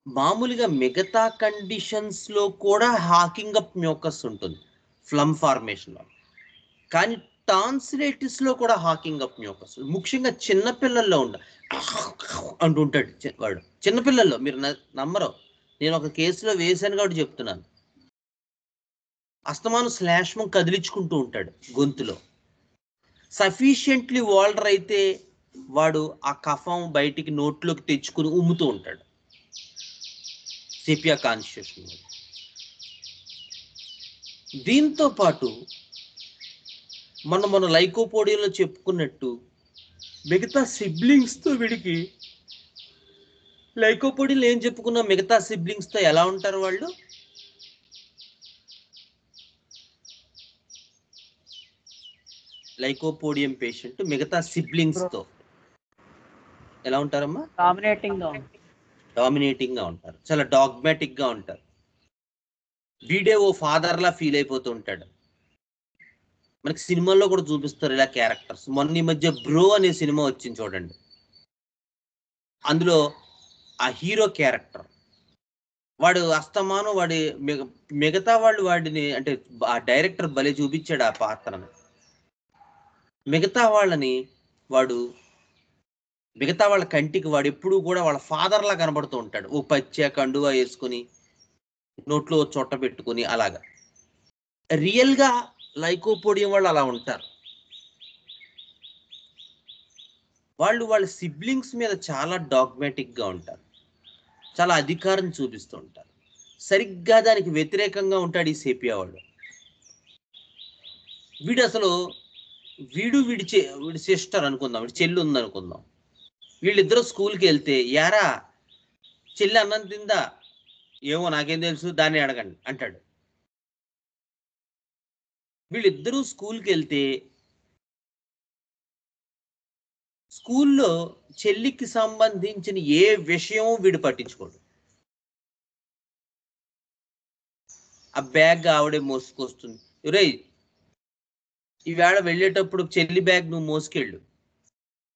మామూలుగా మిగతా కండిషన్స్లో కూడా హాకింగ్ అప్ మ్యూకస్ ఉంటుంది ఫ్లమ్ ఫార్మేషన్లో, కానీ టాన్సిలైటిస్లో కూడా హాకింగ్ అప్ మ్యూకస్, ముఖ్యంగా చిన్నపిల్లల్లో అంటుంటాడు వాడు. చిన్నపిల్లల్లో మీరు నమ్మరు, నేను ఒక కేసులో వేశాను కాబట్టి చెప్తున్నాను. అస్తమాను శ్లాష్మం కదిలించుకుంటూ ఉంటాడు గొంతులో. సఫిషియెంట్లీ వాల్డర్ అయితే వాడు ఆ కఫం బయటికి నోట్లోకి తెచ్చుకుని ఉమ్ముతూ ఉంటాడు. Sepia constitution. దీంతో పాటు మన లైకోపోడియంలో చెప్పుకున్నట్టు మిగతా సిబ్లింగ్స్తో వీడికి లైకోపోడియంలో ఏం చెప్పుకున్నా, మిగతా సిబ్లింగ్స్తో ఎలా ఉంటారు వాళ్ళు? లైకోపోడియం పేషెంట్ మిగతా సిబ్లింగ్స్తో ఎలా ఉంటారమ్మా? డామినేటింగ్ గా ఉంటారు, చాలా డాగ్మాటిక్ గా ఉంటారు. వీడే ఓ ఫాదర్లా ఫీల్ అయిపోతూ ఉంటాడు. మనకి సినిమాల్లో కూడా చూపిస్తారు ఇలా క్యారెక్టర్స్. మొన్న ఈ మధ్య బ్రో అనే సినిమా వచ్చింది చూడండి, అందులో ఆ హీరో క్యారెక్టర్ వాడు అస్తమానం మిగతా వాళ్ళు వాడిని, అంటే ఆ డైరెక్టర్ భలే చూపించాడు ఆ పాత్రను. మిగతా వాళ్ళ కంటికి వాడు ఎప్పుడూ కూడా వాళ్ళ ఫాదర్లా కనబడుతూ ఉంటాడు. ఓ పచ్చ కండువా వేసుకుని నోట్లో చొట్ట పెట్టుకుని అలాగా. రియల్గా లైకోపోడియం వాళ్ళు అలా ఉంటారు. వాళ్ళ సిబ్లింగ్స్ మీద చాలా డాగ్మాటిక్ గా ఉంటారు, చాలా అధికారం చూపిస్తూ ఉంటారు. సరిగ్గా దానికి వ్యతిరేకంగా ఉంటాడు ఈ సెపియా వాడు. వీడి సిస్టర్ అనుకుందాం, వీడి చెల్లి ఉందనుకుందాం. వీళ్ళిద్దరూ స్కూల్కి వెళ్తే, యారా చెల్లి అన్నం తిందా? ఏమో నాకేం తెలుసు, దాన్ని అడగండి అంటాడు. వీళ్ళిద్దరూ స్కూల్కి వెళ్తే స్కూల్లో చెల్లికి సంబంధించిన ఏ విషయం వీడు పట్టించుకోడు. ఆ బ్యాగ్ ఆవిడే మోసుకొస్తుంది. రే ఈవేళ వెళ్ళేటప్పుడు చెల్లి బ్యాగ్ నువ్వు మోసుకెళ్ళు,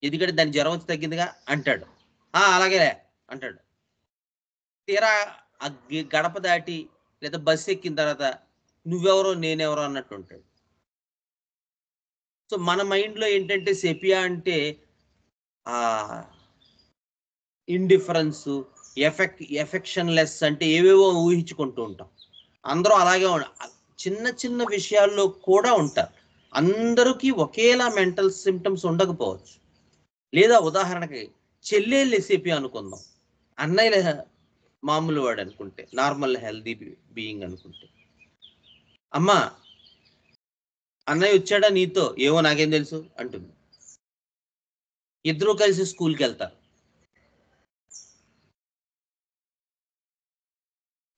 ఎందుకంటే దాని జ్వరం వచ్చి తగ్గిందిగా అంటాడు. అలాగే అంటాడు. తీరా ఆ గడప దాటి లేదా బస్సు ఎక్కిన తర్వాత నువ్వెవరో నేనెవరో అన్నట్టు ఉంటాడు. సో మన మైండ్లో ఏంటంటే సెపియా అంటే ఇండిఫరెన్స్, ఎఫెక్షన్ లెస్ అంటే ఏవేవో ఊహించుకుంటూ ఉంటాం. అందరూ అలాగే చిన్న చిన్న విషయాల్లో కూడా ఉంటారు. అందరికీ ఒకేలా మెంటల్ సిమ్టమ్స్ ఉండకపోవచ్చు. లేదా ఉదాహరణకి చెల్లెళ్ళు సెపియా అనుకుందాం, అన్నయ్య మామూలు వాడు అనుకుంటే, నార్మల్ హెల్దీ బీయింగ్ అనుకుంటే, అమ్మా అన్నయ్య వచ్చాడా నీతో? ఏమో నాకేం తెలుసు అంటుంది. ఇద్దరూ కలిసి స్కూల్కి వెళ్తారు.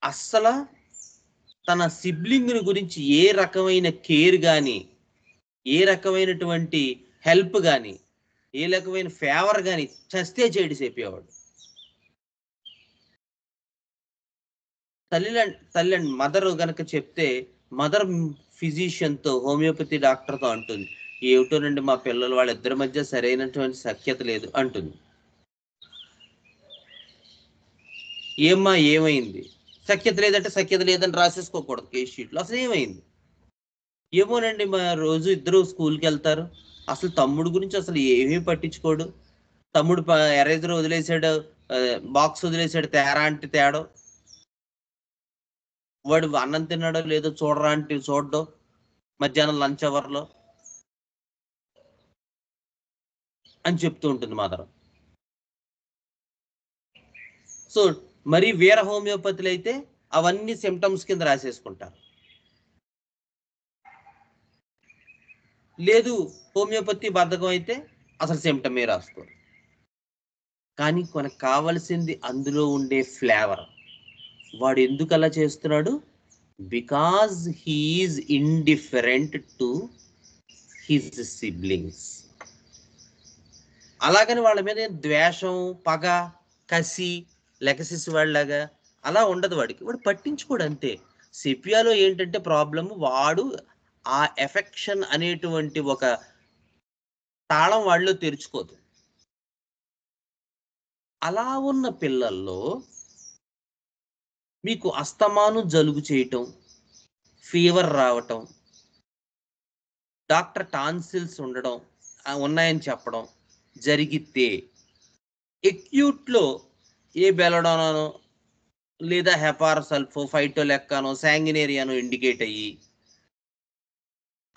అస్సలు తన సిబ్లింగ్ గురించి ఏ రకమైన కేర్ కానీ, ఏ రకమైనటువంటి హెల్ప్ కానీ, ఏ రకమైన ఫేవర్ కానీ చస్తే చేయడి చెప్పేవాడు. తల్లి మదర్ గనక చెప్తే, మదర్ ఫిజిషియన్తో, హోమియోపతి డాక్టర్తో అంటుంది, ఏమిటోనండి మా పిల్లలు వాళ్ళిద్దరి మధ్య సరైనటువంటి సఖ్యత లేదు అంటుంది. ఏమ్మా ఏమైంది? సఖ్యత లేదంటే సఖ్యత లేదని రాసేసుకోకూడదు కేస్ షీట్లో. అసలు ఏమైంది? ఏమోనండి, మా రోజు ఇద్దరు స్కూల్కి వెళ్తారు, అసలు తమ్ముడు గురించి అసలు ఏమీ పట్టించుకోడు, తమ్ముడు ఎరేజర్ వదిలేసాడు, బాక్స్ వదిలేసాడు, తేరా అంటే తేడో, వాడు అన్నం తిన్నాడో లేదో చూడరా అంటే చూడడం, మధ్యాహ్నం లంచ్ అవర్లో అని చెప్తూ ఉంటుంది మదర్. సో మరి వీర హోమియోపతిలు అయితే అవన్నీ సిమ్టమ్స్ కింద రాసేసుకుంటారు. లేదు హోమియోపతి బద్ధకం అయితే అసలు సిమ్టమే రాసుకోరు. కానీ మనకు కావాల్సింది అందులో ఉండే ఫ్లేవర్. వాడు ఎందుకు అలా చేస్తున్నాడు? Because he is indifferent to his siblings. అలాగని వాళ్ళ మీద ద్వేషం, పగ, కసి, లెగసిస్ వాళ్ళలాగా అలా ఉండదు వాడికి. వాడు పట్టించుకోడు అంతే. సెపియాలో ఏంటంటే ప్రాబ్లం, వాడు ఆ ఎఫెక్షన్ అనేటువంటి ఒక తాళం వాళ్ళు తెరుచుకోదు. అలా ఉన్న పిల్లల్లో మీకు అస్తమాను జలుబు చేయటం, ఫీవర్ రావటం, డాక్టర్ టాన్సిల్స్ ఉండడం ఉన్నాయని చెప్పడం జరిగితే ఎక్యూట్లో ఏ బెలడానో లేదా హెపార్ సల్ఫో ఫైటోలెక్కానో శాంగినేరియానో ఇండికేట్ అయ్యి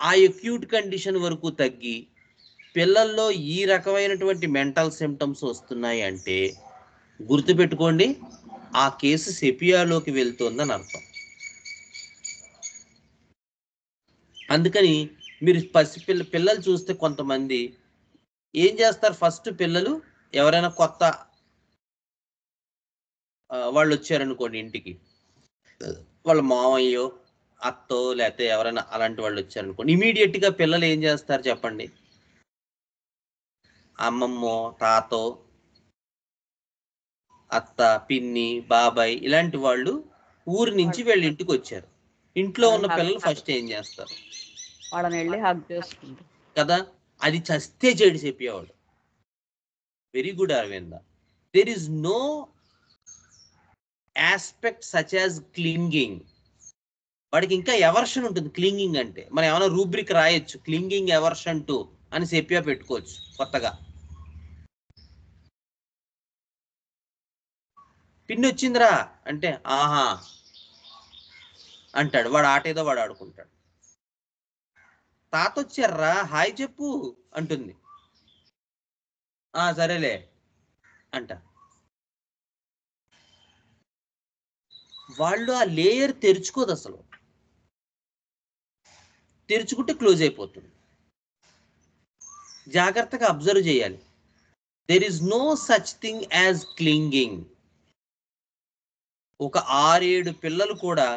ఆ ఎక్యూట్ కండిషన్ వరకు తగ్గి పిల్లల్లో ఈ రకమైనటువంటి మెంటల్ సిమ్టమ్స్ వస్తున్నాయి అంటే గుర్తుపెట్టుకోండి, ఆ కేసు సెపియాలోకి వెళ్తుందని అర్థం. అందుకని మీరు పిల్లలు చూస్తే కొంతమంది ఏం చేస్తారు, ఫస్ట్ పిల్లలు ఎవరైనా కొత్త వాళ్ళు వచ్చారనుకోండి ఇంటికి, వాళ్ళ మామయ్యో అత్తో లేకపోతే ఎవరైనా అలాంటి వాళ్ళు వచ్చారనుకోండి, ఇమీడియట్గా పిల్లలు ఏం చేస్తారు చెప్పండి? అమ్మమ్మో, తాతో, అత్త, పిన్ని, బాబాయ్ ఇలాంటి వాళ్ళు ఊరి నుంచి వీళ్ళ ఇంటికి వచ్చారు. ఇంట్లో ఉన్న పిల్లలు ఫస్ట్ ఏం చేస్తారు? వాళ్ళని వెళ్ళి హగ్ చేసుకుంటారు కదా. అది చస్తే చెడు చెప్పేవాడు. Very good Aravinda. There is no aspect such as clinging. వాడికి ఇంకా ఎవర్షన్ ఉంటుంది క్లింగింగ్ అంటే. మనం ఏమైనా రూబ్రిక్ రాయొచ్చు, క్లింగింగ్ ఎవర్షన్ టు అని సెపియా పెట్టుకోవచ్చు కొత్తగా. పిన్ని వచ్చిందిరా అంటే ఆహా అంటాడు, వాడు ఆట ఏదో వాడు ఆడుకుంటాడు. తాత వచ్చారా హాయ్ చెప్పు అంటుంది, సరేలే అంట. వాళ్ళు ఆ లేయర్ తెరుచుకోదు అసలు, తెరుచుకుంటే క్లోజ్ అయిపోతుంది. జాగ్రత్తగా అబ్జర్వ్ చేయాలి. There is no such thing as clinging. ఒక 6-7 పిల్లలు కూడా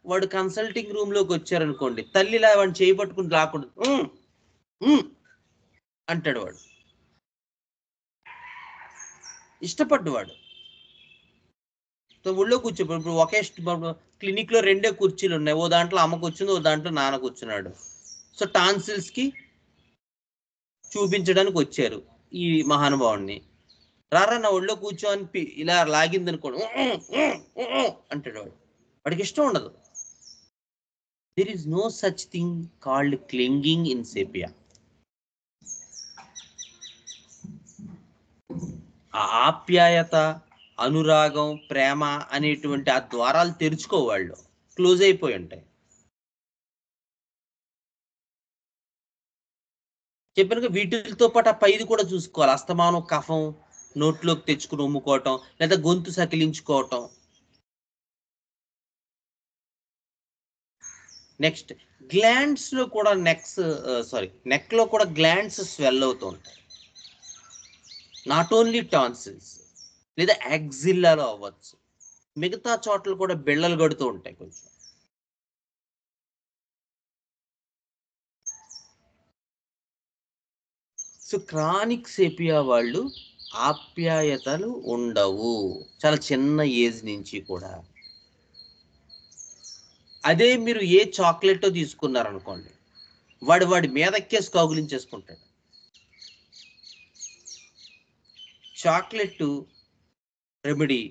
వాడు కన్సల్టింగ్ రూమ్ లోకి వచ్చారనుకోండి, తల్లిలా వాడిని చేయి పట్టుకుని రాకూడదు అంటాడు. వాడు ఇష్టపడ్డవాడు ఊళ్ళో కూర్చోబడి. ఇప్పుడు ఒకే క్లినిక్ లో 2 కుర్చీలు ఉన్నాయి, ఓ దాంట్లో అమ్మ కూర్చుంది, ఓ దాంట్లో నాన్న కూర్చున్నాడు. సో టాన్సిల్స్ కి చూపించడానికి వచ్చారు ఈ మహానుభావుడిని. రారా నా ఒళ్ళో కూర్చో అని ఇలా లాగింది అనుకోండి, అంటాడు వాడు. వాడికి ఇష్టం ఉండదు. There is no such thing called clinging in sepia. ఆ ఆప్యాయత, అనురాగం, ప్రేమ అనేటువంటి ఆ ద్వారాలు తెరుచుకోవాళ్ళు, క్లోజ్ అయిపోయి ఉంటాయి. చెప్పాను వీటితో పాటు ఆ పైది కూడా చూసుకోవాలి. అస్తమానం కఫం నోట్లోకి తెచ్చుకుని ఉమ్ముకోవటం, లేదా గొంతు సకిలించుకోవటం. నెక్స్ట్ గ్లాండ్స్ లో కూడా నెక్ లో కూడా గ్లాండ్స్ స్వెల్ అవుతూ ఉంటాయి. నాట్ ఓన్లీ టాన్సిల్స్, లేదా యాక్సిల్లాలో అవ్వచ్చు, మిగతా చోట్ల కూడా బిళ్ళలు కడుతూ ఉంటాయి కొంచెం. సో క్రానిక్ సెపియా వాళ్ళు ఆప్యాయతలు ఉండవు చాలా చిన్న ఏజ్ నుంచి కూడా. అదే మీరు ఏ చాక్లెట్ తీసుకున్నారనుకోండి, వాడి మీదక్కేసి కౌగులించేసుకుంటాడు. చాక్లెట్ రెమెడీ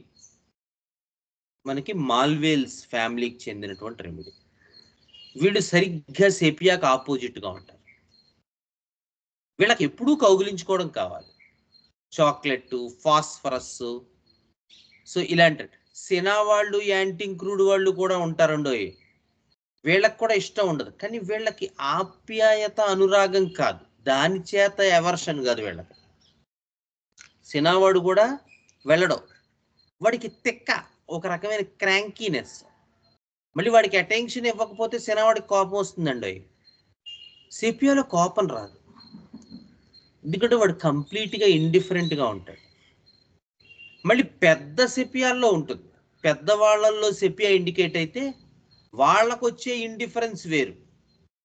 మనకి మాల్వేల్స్ ఫ్యామిలీకి చెందినటువంటి రెమెడీ. వీళ్ళు సరిగ్గా సెపియాకి ఆపోజిట్గా ఉంటారు. వీళ్ళకి ఎప్పుడూ కౌగిలించుకోవడం కావాలి, చాక్లెట్, ఫాస్ఫరస్. సో ఇలాంటి సినా వాళ్ళు, యాంటింక్రూడ్ వాళ్ళు కూడా ఉంటారండో. వీళ్ళకి కూడా ఇష్టం ఉండదు, కానీ వీళ్ళకి ఆప్యాయత అనురాగం కాదు, దాని చేత ఎవర్షన్ కాదు వీళ్ళకి. సినావాడు కూడా వెళ్ళడం, వాడికి తిక్క, ఒక రకమైన క్రాంకీనెస్. మళ్ళీ వాడికి అటెన్షన్ ఇవ్వకపోతే సినావాడికి కోపం వస్తుందండి. సెపియాలో కోపం రాదు, ఎందుకంటే వాడు కంప్లీట్గా ఇండిఫరెంట్గా ఉంటాడు. మళ్ళీ పెద్ద సెపియాల్లో ఉంటుంది, పెద్దవాళ్ళల్లో సెపియా ఇండికేట్ అయితే వాళ్ళకు వచ్చే ఇండిఫరెన్స్ వేరు,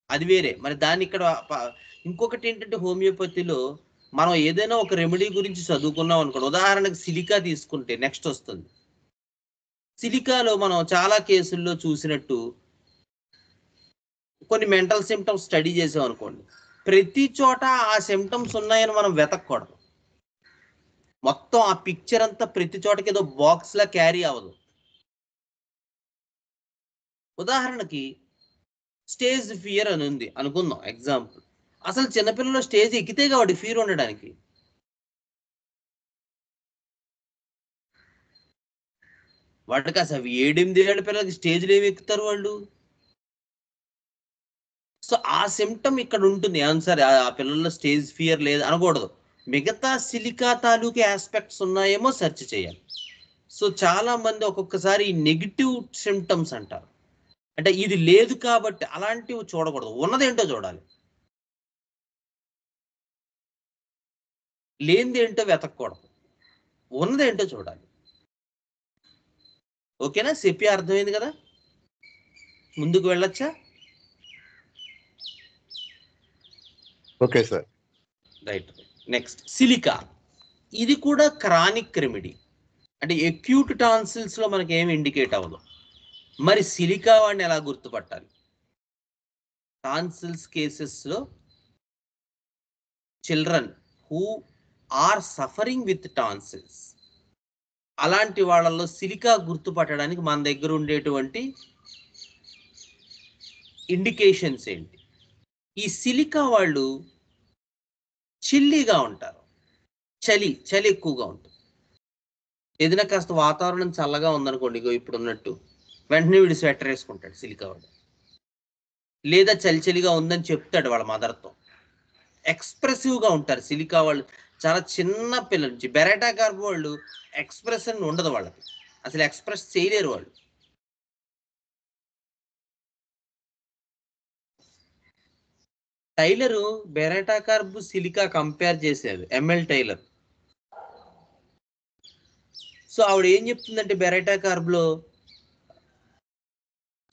అది వేరే. మరి దాన్ని ఇక్కడ ఇంకొకటి ఏంటంటే, హోమియోపతిలో మనం ఏదైనా ఒక రెమెడీ గురించి చదువుకున్నాం అనుకోండి, ఉదాహరణకు సిలికా తీసుకుంటే నెక్స్ట్ వస్తుంది. సిలికాలో మనం చాలా కేసుల్లో చూసినట్టు కొన్ని మెంటల్ సిమ్టమ్స్ స్టడీ చేసాం అనుకోండి, ప్రతి చోట ఆ సిమ్టమ్స్ ఉన్నాయని మనం వెతకూడదు. మొత్తం ఆ పిక్చర్ అంతా ప్రతి చోటకి ఏదో బాక్స్ లా క్యారీ అవ్వదు. ఉదాహరణకి స్టేజ్ ఫియర్ అని ఉంది అనుకుందాం, ఎగ్జాంపుల్. అసలు చిన్నపిల్లలు స్టేజ్ ఎక్కితే కాబట్టి ఫియర్ ఉండడానికి. వాడికి అసలు 7-8 ఏళ్ళ పిల్లలకి స్టేజ్లు ఏమి ఎక్కుతారు వాళ్ళు? సో ఆ సిమ్టమ్ ఇక్కడ ఉంటుంది. ఆన్సర్ ఆ పిల్లల్లో స్టేజ్ ఫియర్ లేదు అనకూడదు, మిగతా సిలికా తాలూకు ఆస్పెక్ట్స్ ఉన్నాయేమో సెర్చ్ చేయాలి. సో చాలా మంది ఒక్కొక్కసారి ఈ నెగిటివ్ సిమ్టమ్స్ అంటారు, అంటే ఇది లేదు కాబట్టి అలాంటివి చూడకూడదు, ఉన్నదేంటో చూడాలి, లేనిదేంటో వెతకూడదు, ఉన్నదేంటో చూడాలి. ఓకేనా? సెపియా అర్థమైంది కదా? ముందుకు వెళ్ళొచ్చా? Okay sir. Right. Next silica. ఇది కూడా క్రానిక్ రెమెడీ, అంటే ఎక్యూట్ టాన్సిల్స్ లో మనకి ఏమి ఇండికేట్ అవ్వదు. మరి సిలికా వాడిని ఎలా గుర్తుపట్టాలి? టాన్సిల్స్ కేసెస్ లో children who are suffering with tonsils, అలాంటి వాళ్ళల్లో సిలికా గుర్తుపట్టడానికి మన దగ్గర ఉండేటువంటి ఇండికేషన్స్ ఏంటి? ఈ సిలికా వాళ్ళు చిల్లీగా ఉంటారు, చలి ఎక్కువగా ఉంటుంది. ఏదైనా కాస్త వాతావరణం చల్లగా ఉందనుకోండి, ఇప్పుడు ఉన్నట్టు, వెంటనే వీడు స్వెటర్ వేసుకుంటాడు సిలికా వాడు, లేదా చలిగా ఉందని చెప్తాడు వాళ్ళ మదర్తో. ఎక్స్ప్రెసివ్గా ఉంటారు సిలికా వాళ్ళు. చాలా చిన్న పిల్లల నుంచి బెరెటా కార్బ్ వాళ్ళు ఎక్స్ప్రెషన్ ఉండదు వాళ్ళకి, అసలు ఎక్స్ప్రెస్ చేయలేరు వాళ్ళు. టైలరు బెరెటా కార్బ్ సిలికా కంపేర్ చేశారు, ఎంఎల్ టైలర్. సో ఆవిడ ఏం చెప్తుందంటే, బెరెటా కార్బ్లో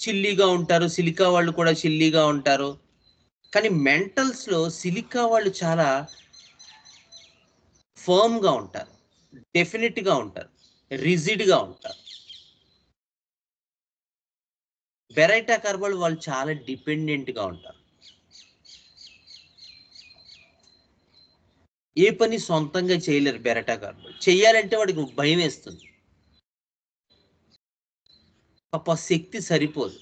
చిల్లీగా ఉంటారు, సిలికా వాళ్ళు కూడా చిల్లీగా ఉంటారు, కానీ మెంటల్స్లో సిలికా వాళ్ళు చాలా ఫర్మ్గా ఉంటారు, డెఫినెట్గా ఉంటారు, రిజిడ్గా ఉంటారు. బెరెటా కార్బ్ వాళ్ళు చాలా డిపెండెంట్గా ఉంటారు, ఏ పని సొంతంగా చేయలేరు. బెరెటా కార్బ్ చెయ్యాలంటే వాడికి భయం వేస్తుంది, పాప శక్తి సరిపోదు,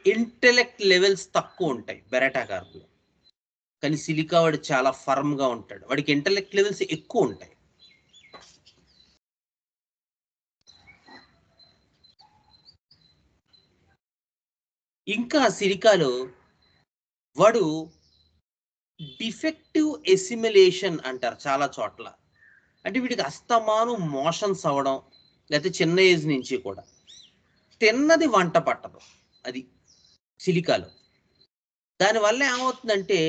ఇంటెలెక్ట్ లెవెల్స్ తక్కువ ఉంటాయి బెరెటా కార్బ్లో. కానీ సిలికా వాడు చాలా ఫర్మ్గా ఉంటాడు, వాడికి ఇంటెలెక్ట్ లెవెల్స్ ఎక్కువ ఉంటాయి. ఇంకా సిలికాలో వాడు డిఫెక్టివ్ ఎసిమిలేషన్ అంటారు చాలా చోట్ల, అంటే వీడికి అస్తమానం మోషన్స్ అవ్వడం, లేకపోతే చిన్న ఏజ్ నుంచి కూడా తిన్నది వంట పట్టదు, అది సిలికాలో. దానివల్ల ఏమవుతుందంటే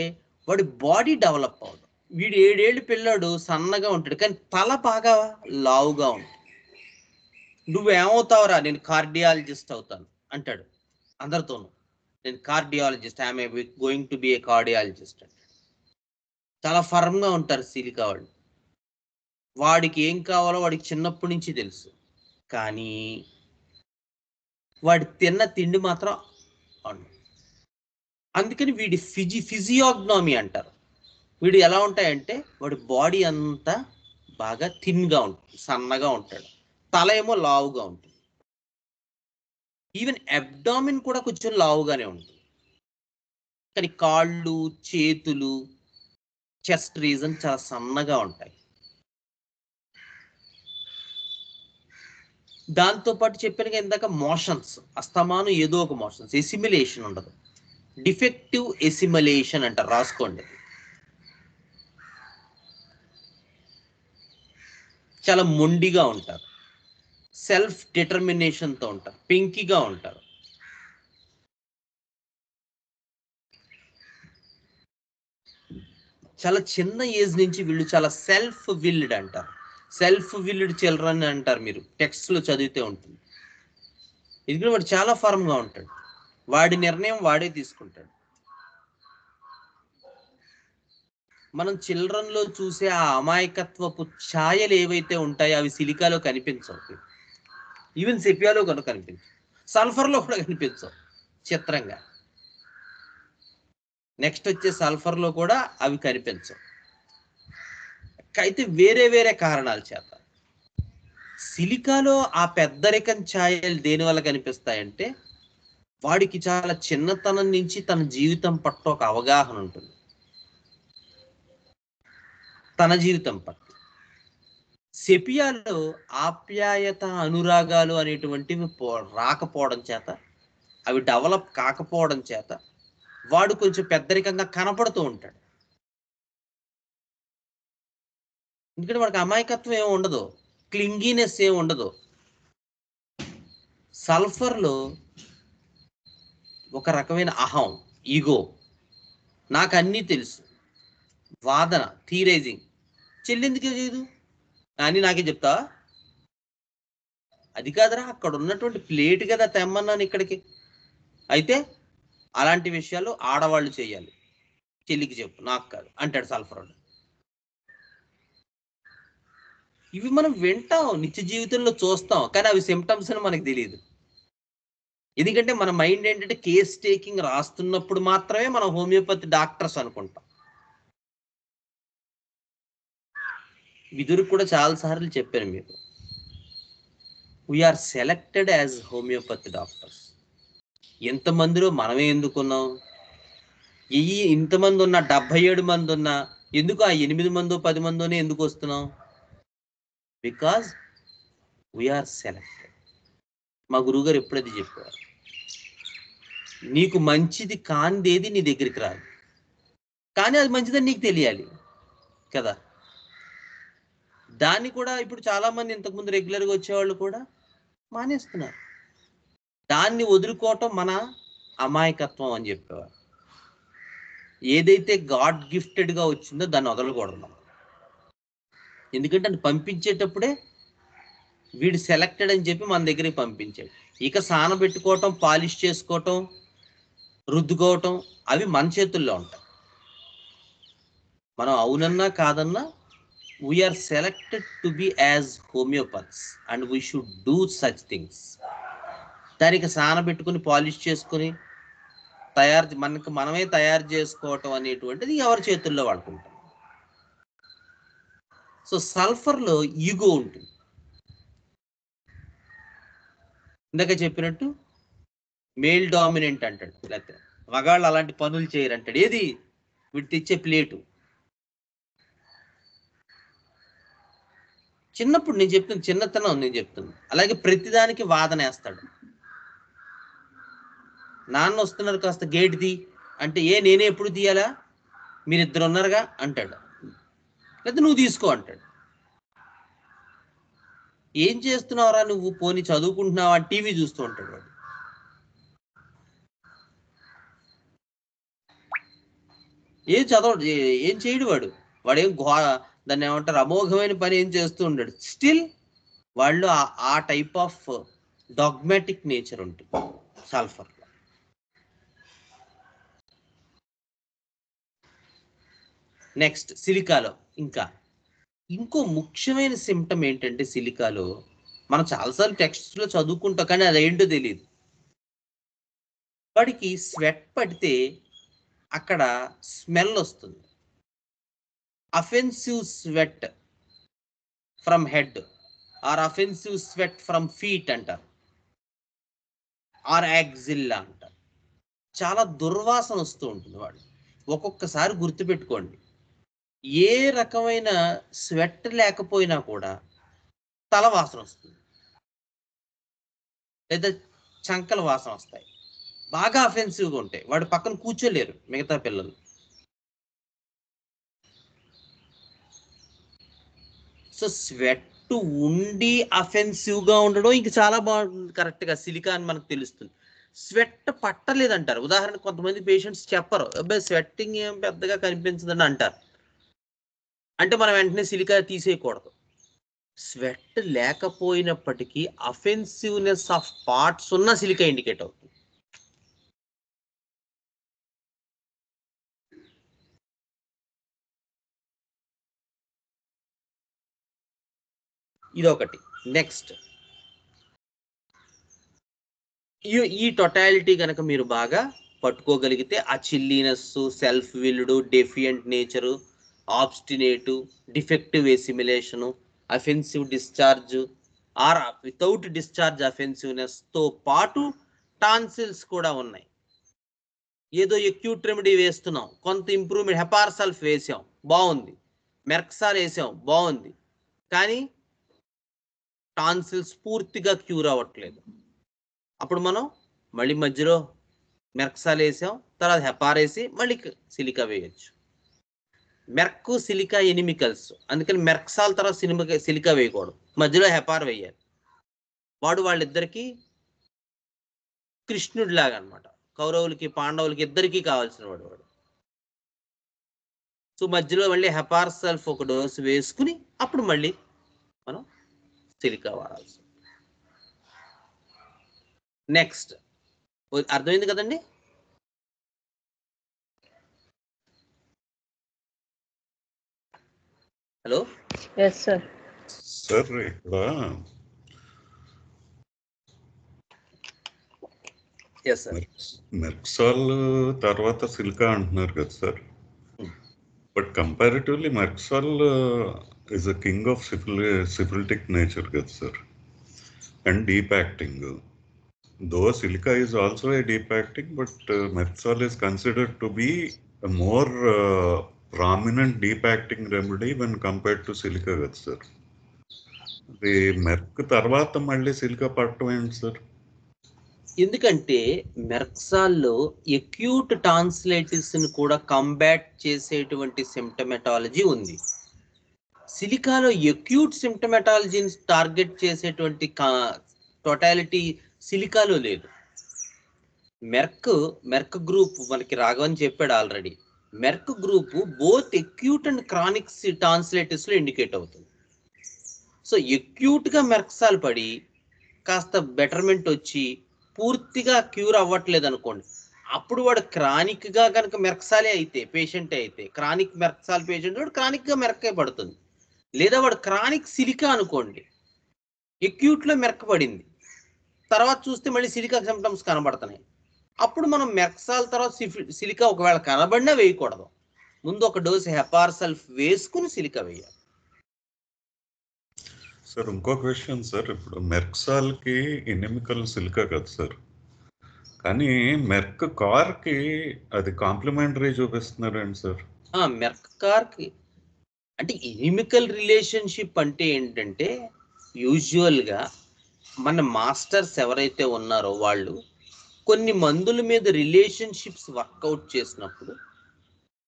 వాడి బాడీ డెవలప్ అవ్వదు. వీడు 7 ఏళ్ళు పిల్లాడు సన్నగా ఉంటాడు, కానీ తల బాగా లావుగా ఉంటుంది. నువ్వేమవుతావురా? నేను కార్డియాలజిస్ట్ అవుతాను అంటాడు అందరితోనూ. నేను cardiologist, I'm going to be A cardiologist అంటాడు. చాలా ఫర్మ్గా ఉంటారు సిలికా వాళ్ళు. వాడికి ఏం కావాలో వాడికి చిన్నప్పటి నుంచి తెలుసు, కానీ వాడి తిన్న తిండి మాత్రం అవును. అందుకని వీడి ఫిజియోగ్నోమీ అంటారు. వీడు ఎలా ఉంటాయంటే, వాడి బాడీ అంతా బాగా థిన్గా ఉంటుంది, సన్నగా ఉంటాడు, తల ఏమో లావుగా ఉంటుంది. ఈవెన్ అబ్డామిన్ కూడా కొంచెం లావుగానే ఉంటుంది, కానీ కాళ్ళు, చేతులు, చెస్ట్ రీజన్ చాలా సన్నగా ఉంటాయి. దాంతోపాటు చెప్పాను ఇందాక, మోషన్స్ అస్తమానం ఏదో ఒక మోషన్స్, ఎసిమిలేషన్ ఉండదు. డిఫెక్టివ్ ఎసిమిలేషన్ అంటారు, రాసుకోండి. చాలా మొండిగా ఉంటారు, సెల్ఫ్ డిటర్మినేషన్తో ఉంటారు, పెంకిగా ఉంటారు. చాలా చిన్న ఏజ్ నుంచి వీళ్ళు చాలా సెల్ఫ్ విల్డ్ అంటారు. సెల్ఫ్ విల్డ్ చిల్డ్రన్ అంటారు, మీరు టెక్స్ట్లో చదివితే ఉంటుంది. ఎందుకంటే వాడు చాలా ఫార్మ్గా ఉంటాడు, వాడి నిర్ణయం వాడే తీసుకుంటాడు. మనం చిల్డ్రన్లో చూసే ఆ అమాయకత్వపు ఛాయలు ఏవైతే ఉంటాయో అవి సిలికాలో కనిపించవు. ఈవెన్ సెపియాలో కూడా కనిపించవు, సల్ఫర్లో కూడా కనిపించవు, చిత్రంగా. నెక్స్ట్ వచ్చే సల్ఫర్లో కూడా అవి కనిపించవు. అయితే వేరే వేరే కారణాల చేత సిలికాలో ఆ పెద్దరికం ఛాయలు దేని వల్ల కనిపిస్తాయంటే, వాడికి చాలా చిన్నతనం నుంచి తన జీవితం పట్ల ఒక అవగాహన ఉంటుంది, తన జీవితం పట్ల. సెపియాలో ఆప్యాయత, అనురాగాలు అనేటువంటివి రాకపోవడం చేత, అవి డెవలప్ కాకపోవడం చేత వాడు కొంచెం పెద్దరికంగా కనపడుతూ ఉంటాడు. ఎందుకంటే వాడికి అమాయకత్వం ఏమి ఉండదు, క్లింగీనెస్ ఏమి ఉండదు. సల్ఫర్లో ఒక రకమైన అహం, ఈగో, నాకు అన్నీ తెలుసు, వాదన, థీరైజింగ్. చెల్లెందుకే చేయదు అని నాకే చెప్తా, అది కాదురా అక్కడ ఉన్నటువంటి ప్లేట్ కదా తెమ్మన్నాను ఇక్కడికి, అయితే అలాంటి విషయాలు ఆడవాళ్ళు చేయాలి, చెల్లికి చెప్పు, నాకు కాదు అంటాడు సల్ఫర్. ఇవి మనం వింటాం, నిత్య జీవితంలో చూస్తాం, కానీ అవి సిమ్టమ్స్ అని మనకు తెలియదు. ఎందుకంటే మన మైండ్ ఏంటంటే కేస్ టేకింగ్ రాస్తున్నప్పుడు మాత్రమే మనం హోమియోపతి డాక్టర్స్ అనుకుంటాం. విదురు కూడా చాలాసార్లు చెప్పాను మీకు, we are selected as homeopathy doctors. ఎంతమందిలో మనమే ఎందుకున్నాం? ఇంతమంది ఉన్నా, 77 మంది ఉన్నా ఎందుకు ఆ 8 మందో 10 మందోనే ఎందుకు వస్తున్నాం? Because we are selected. మా గురువుగారు ఎప్పుడైతే చెప్పారు, నీకు మంచిది కానిదేది నీ దగ్గరికి రాదు, కానీ అది మంచిదని నీకు తెలియాలి కదా. దాన్ని కూడా ఇప్పుడు చాలా మంది ఇంతకుముందు రెగ్యులర్గా వచ్చేవాళ్ళు కూడా మానేస్తున్నారు. దాన్ని వదులుకోవటం మన అమాయకత్వం అని చెప్పేవారు. ఏదైతే గాడ్ గిఫ్టెడ్గా వచ్చిందో దాన్ని వదలకూడదు మనం. ఎందుకంటే అది పంపించేటప్పుడే వీడు సెలెక్టెడ్ అని చెప్పి మన దగ్గరికి పంపించాడు. ఇక సానబెట్టుకోవటం, పాలిష్ చేసుకోవటం, రుద్దుకోవటం అవి మన చేతుల్లో ఉంటాయి. మనం అవునన్నా కాదన్నా we are selected to be as homeopaths and we should do such things. దానికి సానబెట్టుకుని పాలిష్ చేసుకుని మనమే తయారు చేసుకోవటం అనేటువంటిది ఎవరి చేతుల్లో వాడుకుంటాం. సో సల్ఫర్లో ఈగో ఉంటుంది. ఇందాక చెప్పినట్టు మేల్ డామినెంట్ అంటాడు, లేకపోతే మగాళ్ళు అలాంటి పనులు చేయరంటాడు. ఏది వీడు తెచ్చే ప్లేటు. చిన్నప్పుడు నేను చెప్తున్నా, చిన్నతనం నేను చెప్తున్నా. అలాగే ప్రతిదానికి వాదన వేస్తాడు. నాన్న వస్తున్నారు కాస్త గేట్ తీ అంటే, నేనే ఎప్పుడు తీయాలా, మీరిద్దరు ఉన్నారుగా అంటాడు. లేదా నువ్వు తీసుకో అంటాడు. ఏం చేస్తున్నావురా నువ్వు, పోనీ చదువుకుంటున్నావా, టీవీ చూస్తూ ఉంటాడు వాడు. ఏం చదవడు, ఏం చేయడు వాడు. వాడేం దాన్ని ఏమంటారు, అమోఘమైన పని ఏం చేస్తూ ఉంటాడు. స్టిల్ వాళ్ళు ఆ టైప్ ఆఫ్ డాగ్మాటిక్ నేచర్ ఉంటుంది సల్ఫర్. నెక్స్ట్ సిలికాలో ఇంకో ముఖ్యమైన సిమ్టమ్ ఏంటంటే, సిలికాలో మనం చాలాసార్లు టెక్స్ట్లో చదువుకుంటాం, కానీ అదేంటో తెలియదు. వాడికి స్వెట్ పడితే అక్కడ స్మెల్ వస్తుంది. Offensive sweat from head or offensive sweat from feet అంటారు. ఆర్ యాక్సిల్లా అంటారు. చాలా దుర్వాసన వస్తూ ఉంటుంది వాడు. ఒక్కొక్కసారి గుర్తుపెట్టుకోండి, ఏ రకమైన స్వెట్ లేకపోయినా కూడా తల వాసన వస్తుంది, లేదా చంకల వాసన వస్తాయి, బాగా అఫెన్సివ్గా ఉంటాయి. వాడు పక్కన కూర్చోలేరు మిగతా పిల్లలు. సో స్వెట్ ఉండి అఫెన్సివ్గా ఉండడం ఇంక చాలా బాగుంటుంది. కరెక్ట్గా సిలికాన్ మనకు తెలుస్తుంది. స్వెట్ పట్టలేదంటారు. ఉదాహరణకు కొంతమంది పేషెంట్స్ చెప్పరు, అబ్బాయి స్వెట్టింగ్ ఏం పెద్దగా కనిపించదని అంటారు. అంటే మనం వెంటనే సిలికా తీసేయకూడదు. స్వెట్ లేకపోయినప్పటికీ అఫెన్సివ్నెస్ ఆఫ్ పార్ట్స్ ఉన్న సిలికా ఇండికేట్ అవుతుంది. ఇదొకటి. నెక్స్ట్, ఈ టోటాలిటీ కనుక మీరు బాగా పట్టుకోగలిగితే, ఆ chilliness, self willed, defiant nature, obstinate, defective assimilation, offensive discharge or without discharge అఫెన్సివ్నెస్తో పాటు టాన్సిల్స్ కూడా ఉన్నాయి. ఏదో ఎక్యూట్ రెమెడీ వేస్తున్నాం, కొంత ఇంప్రూవ్మెంట్, హెపార్సల్ఫ్ వేసాం బాగుంది, మెర్క్సాల్ వేసాం బాగుంది, కానీ టాన్సిల్స్ పూర్తిగా క్యూర్ అవ్వట్లేదు. అప్పుడు మనం మళ్ళీ మధ్యలో మెర్క్సాల్ వేసాం, తర్వాత హెపార్ వేసి మళ్ళీ సిలికా వేయచ్చు. మెర్క్ సిలికా ఎనిమికల్స్, అందుకని మెర్క్సాల్ తర్వాత సిలికా వేయకూడదు, మధ్యలో హెపార్ వేయాలి. వాడు వాళ్ళిద్దరికి కృష్ణుడిలాగా అనమాట, కౌరవులకి పాండవులకి ఇద్దరికీ కావాల్సిన వాడు. సో మధ్యలో మళ్ళీ హెపార్ సల్ఫ్ ఒక డోసు వేసుకుని అప్పుడు మళ్ళీ మనం సిలికా వాడాల్సి. నెక్స్ట్, అర్థమైంది కదండి? Hello yes sir. సార్ ఇక్కడ మెర్క్సాల్ తర్వాత సిలికా అంటున్నారు కదా sir, but comparatively merc sol is a king of syphilitic nature కదా sir, and deep acting. Though silica is also a deep acting, but merc sol is considered to be more prominent deep acting remedy when compared to silica కదా sir. అది merc తర్వాత మళ్ళీ silica పట్టడం ఏంటి sir? ఎందుకంటే మెర్క్సాల్లో acute tonsillitis ని కూడా combat చేసేటువంటి సిమ్టమెటాలజీ ఉంది. సిలికాలో ఎక్యూట్ సిమ్టమెటాలజీని టార్గెట్ చేసేటువంటి టోటాలిటీ సిలికాలో లేదు. మెర్క్ గ్రూప్ మనకి రాఘవన్ చెప్పాడు already. Merck group both acute and chronic tonsillitis లో ఇండికేట్ అవుతుంది. సో ఎక్యూట్ గా మెర్క్సాల్ పడి కాస్త బెటర్మెంట్ వచ్చి పూర్తిగా క్యూర్ అవ్వట్లేదు అనుకోండి, అప్పుడు వాడు క్రానిక్ గా కనుక మెర్క్సాలే అయితే పేషెంట్ అయితే, క్రానిక్ మెర్క్సాల్ పేషెంట్ వాడు క్రానిక్ గా మెర్కే పడుతుంది. లేదా వాడు క్రానిక్ సిలికా అనుకోండి, ఎక్యూట్ లో మెర్క్ పడింది, తర్వాత చూస్తే మళ్ళీ సిలికా సిమ్టమ్స్ కనబడుతున్నాయి, అప్పుడు మనం మెర్క్సాల్ తర్వాత సిలికా ఒకవేళ కనబడినా వేయకూడదు, ముందు ఒక డోసు హెపార్ సల్ఫ్ వేసుకుని సిలికా వేయాలి. సార్ ఇంకొక విషయం సార్, ఇప్పుడు మెర్క్సాల్ కి ఇనిమికల్ సిలికా కదా సార్, కానీ మెర్క్ కార్ కి అది కాంప్లిమెంటరీ చూపిస్తున్నారండి సార్. మెర్క్ కార్ కి అంటే ఇనిమికల్ రిలేషన్షిప్ అంటే ఏంటంటే, యూజువల్గా మన మాస్టర్స్ ఎవరైతే ఉన్నారో వాళ్ళు కొన్ని మందుల మీద రిలేషన్షిప్స్ వర్కౌట్ చేసినప్పుడు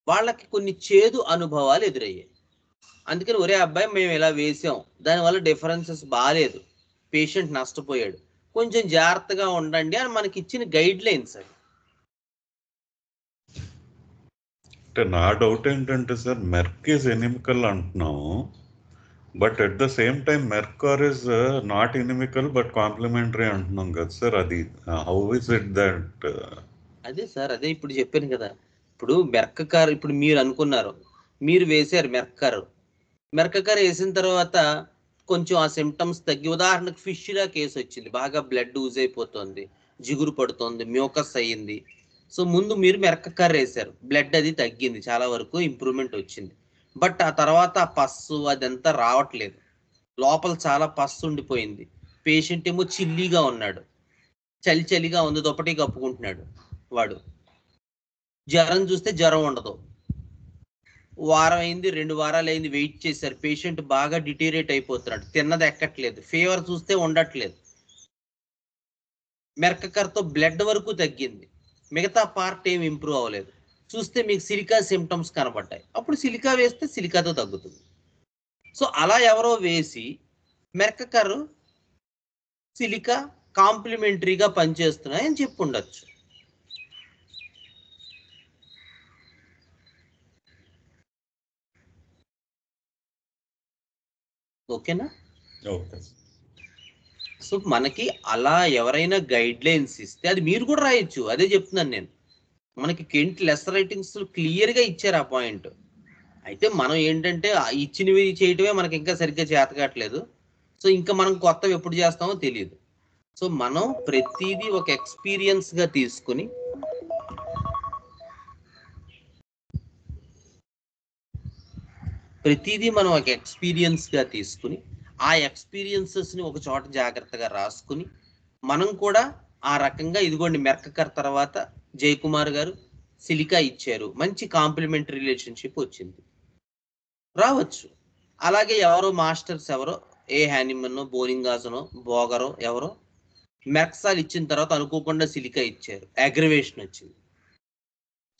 వాళ్ళకి కొన్ని చేదు అనుభవాలు ఎదురయ్యాయి. అందుకని ఒరే అబ్బాయి మేము ఇలా వేసాం, దానివల్ల డిఫరెన్సెస్ బాగాలేదు, పేషెంట్ నష్టపోయాడు, కొంచెం జాగ్రత్తగా ఉండండి అని మనకి ఇచ్చిన గైడ్ లైన్స్ అవి. అంటే నా డౌట్ ఏంటంటే సార్, మెర్క్ ఈజ్ ఎనిమికల్ అంటున్నాము, but at the same time merc cor is not inimical but complementary అంటున్నాం కదా సార్, అది హౌ ఇస్ ఇట్ దట్? అదే సార్, అదే ఇప్పుడు చెప్పాను కదా. ఇప్పుడు మెర్క్ కార్, ఇప్పుడు మీరు అనుకున్నారు, మీరు వేశారు మెర్క్ కార్ వేసిన తర్వాత కొంచెం ఆ సిమ్టమ్స్ తగ్గి, ఉదాహరణకు ఫిష్లా కేసు వచ్చింది, బాగా బ్లడ్ యూజ్ అయిపోతుంది, జిగురు పడుతుంది, మ్యూకస్ అయ్యింది. సో ముందు మీరు మెర్క్ కార్ వేశారు, బ్లడ్ అది తగ్గింది, చాలా వరకు ఇంప్రూవ్మెంట్ వచ్చింది. బట్ ఆ తర్వాత ఆ పస్సు అదంతా రావట్లేదు, లోపల చాలా పస్సు ఉండిపోయింది, పేషెంట్ ఏమో చిల్లీగా ఉన్నాడు. చలి చలిగా ఉంది, దుప్పటి కప్పుకుంటున్నాడు వాడు. జ్వరం చూస్తే జ్వరం ఉండదు. వారం అయింది, 2 వారాలు అయింది, వెయిట్ చేశారు. పేషెంట్ బాగా డిటీరియేట్ అయిపోతున్నాడు, తిన్నది ఎక్కట్లేదు, ఫీవర్ చూస్తే ఉండట్లేదు. మెర్కకర్తో బ్లడ్ వరకు తగ్గింది, మిగతా పార్ట్ ఏమి ఇంప్రూవ్ అవ్వలేదు. చూస్తే మీకు సిలికా సిమ్టమ్స్ కనబడ్డాయి. అప్పుడు సిలికా వేస్తే సిలికాతో తగ్గుతుంది. సో అలా ఎవరో వేసి మెర్కకర్ సిలికా కాంప్లిమెంటరీగా పనిచేస్తున్నాయని చెప్పి ఉండొచ్చు. ఓకేనా? ఓకే. సో మనకి అలా ఎవరైనా గైడ్ లైన్స్ ఇస్తే అది మీరు కూడా రాయొచ్చు. అదే చెప్తున్నాను నేను. మనకి కెంట్ లెస్ రైటింగ్స్ క్లియర్గా ఇచ్చారు ఆ పాయింట్. అయితే మనం ఏంటంటే ఇచ్చినవి చేయటమే మనకి ఇంకా సరిగ్గా చేతకట్లేదు. సో ఇంకా మనం కొత్తవి ఎప్పుడు చేస్తామో తెలియదు. సో మనం ప్రతిదీ ఒక ఎక్స్పీరియన్స్గా తీసుకుని ఆ ఎక్స్పీరియన్సెస్ని ఒక చోట జాగ్రత్తగా రాసుకుని మనం కూడా ఆ రకంగా ఇదిగోండి మెర్కకర్ తర్వాత జయకుమార్ గారు సిలికా ఇచ్చారు, మంచి కాంప్లిమెంటరీ రిలేషన్షిప్ వచ్చింది, రావచ్చు. అలాగే ఎవరో మాస్టర్స్ ఎవరో ఏ హ్యానిమన్నో బోరింగాసనో బోగరో ఎవరో మెర్క్సాల్ ఇచ్చిన తర్వాత అనుకోకుండా సిలికా ఇచ్చారు, అగ్రివేషన్ వచ్చింది.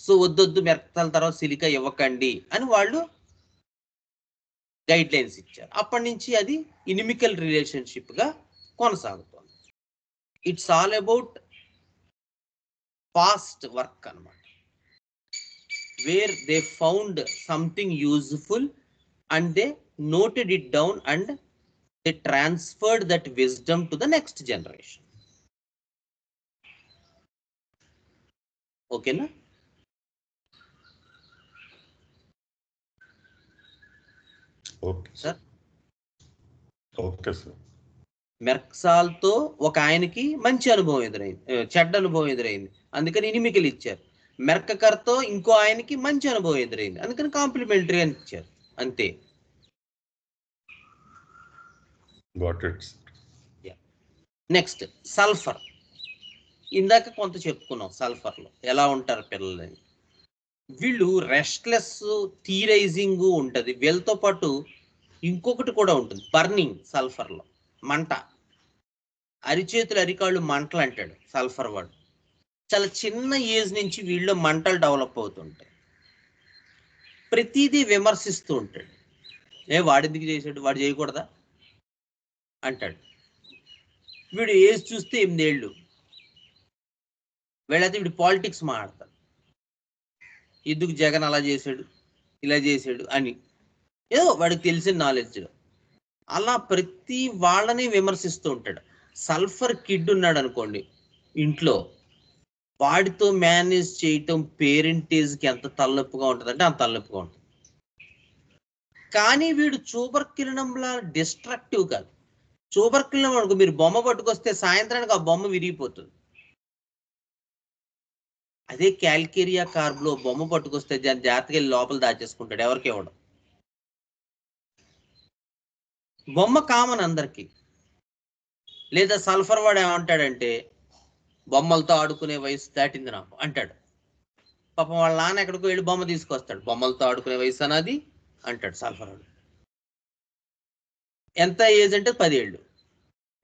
సో వద్దొద్దు మెర్క్సాల్ తర్వాత సిలికా ఇవ్వకండి అని వాళ్ళు గైడ్ లైన్స్ ఇచ్చారు. అప్పటి నుంచి అది ఇనిమికల్ రిలేషన్షిప్ గా కొనసాగుతుంది. It's all about past work అన్నమాట, where they found something useful and they noted it down and they transferred that wisdom to the next generation. ఓకేనా? Okay sir. Okay sir. మెర్క్సాల్తో ఒక ఆయనకి మంచి అనుభవం ఎదురైంది, చెడ్డ అనుభవం ఎదురైంది, అందుకని ఇనిమికల్ ఇచ్చారు. మెర్కకర్తో ఇంకో ఆయనకి మంచి అనుభవం ఎదురైంది, అందుకని కాంప్లిమెంటరీ అని ఇచ్చారు, అంతే. Next sulphur. ఇందాక కొంత చెప్పుకున్నాం సల్ఫర్లో ఎలా ఉంటారు పిల్లలని. వీళ్ళు రెస్ట్లెస్, థీరైజింగ్ ఉంటుంది. వీళ్ళతో పాటు ఇంకొకటి కూడా ఉంటుంది, బర్నింగ్. సల్ఫర్లో మంట, అరిచేతులు అరికాళ్ళు మంటలు అంటాడు సల్ఫర్ వాడు. చాలా చిన్న ఏజ్ నుంచి వీళ్ళలో మంటలు డెవలప్ అవుతుంటాయి. ప్రతిదీ విమర్శిస్తూ ఉంటాడు. వాడెందుకు చేశాడు, వాడు చేయకూడదా అంటాడు. వీడు ఏజ్ చూస్తే 8 ఏళ్ళు, వీళ్ళైతే వీడు పాలిటిక్స్ మాట్లాడతాడు, ఎందుకు జగన్ అలా చేశాడు ఇలా చేశాడు అని, ఏదో వాడికి తెలిసిన నాలెడ్జ్లో అలా ప్రతి వాళ్ళని విమర్శిస్తూ ఉంటాడు. సల్ఫర్ కిడ్ ఉన్నాడు అనుకోండి ఇంట్లో, వాడితో మేనేజ్ చేయటం పేరెంటేజ్కి ఎంత తలనొప్పిగా ఉంటుంది అంటే అంత తలనొప్పిగా ఉంటుంది. కానీ వీడు చూబర్ కిరణంలా డిస్ట్రక్టివ్ కాదు. చూబర్ కిరణం అనుకో, మీరు బొమ్మ పట్టుకొస్తే సాయంత్రానికి ఆ బొమ్మ విరిగిపోతుంది. అదే క్యాల్కేరియా కార్బ్లో బొమ్మ పట్టుకొస్తే జాగ్రత్తగా వెళ్ళి లోపల దాచేసుకుంటాడు, ఎవరికి ఇవ్వడం. బొమ్మ కామన్ అందరికి. లేదా సల్ఫర్ వాడు ఏమంటాడంటే, బొమ్మలతో ఆడుకునే వయసు దాటింది నాకు అంటాడు. పాపం వాళ్ళ నాన్న ఎక్కడికో వెళ్ళి బొమ్మ తీసుకొస్తాడు, బొమ్మలతో ఆడుకునే వయసు అన్నది అంటాడు సల్ఫర్ వాడు. ఎంత ఏజ్ అంటే 10 ఏళ్ళు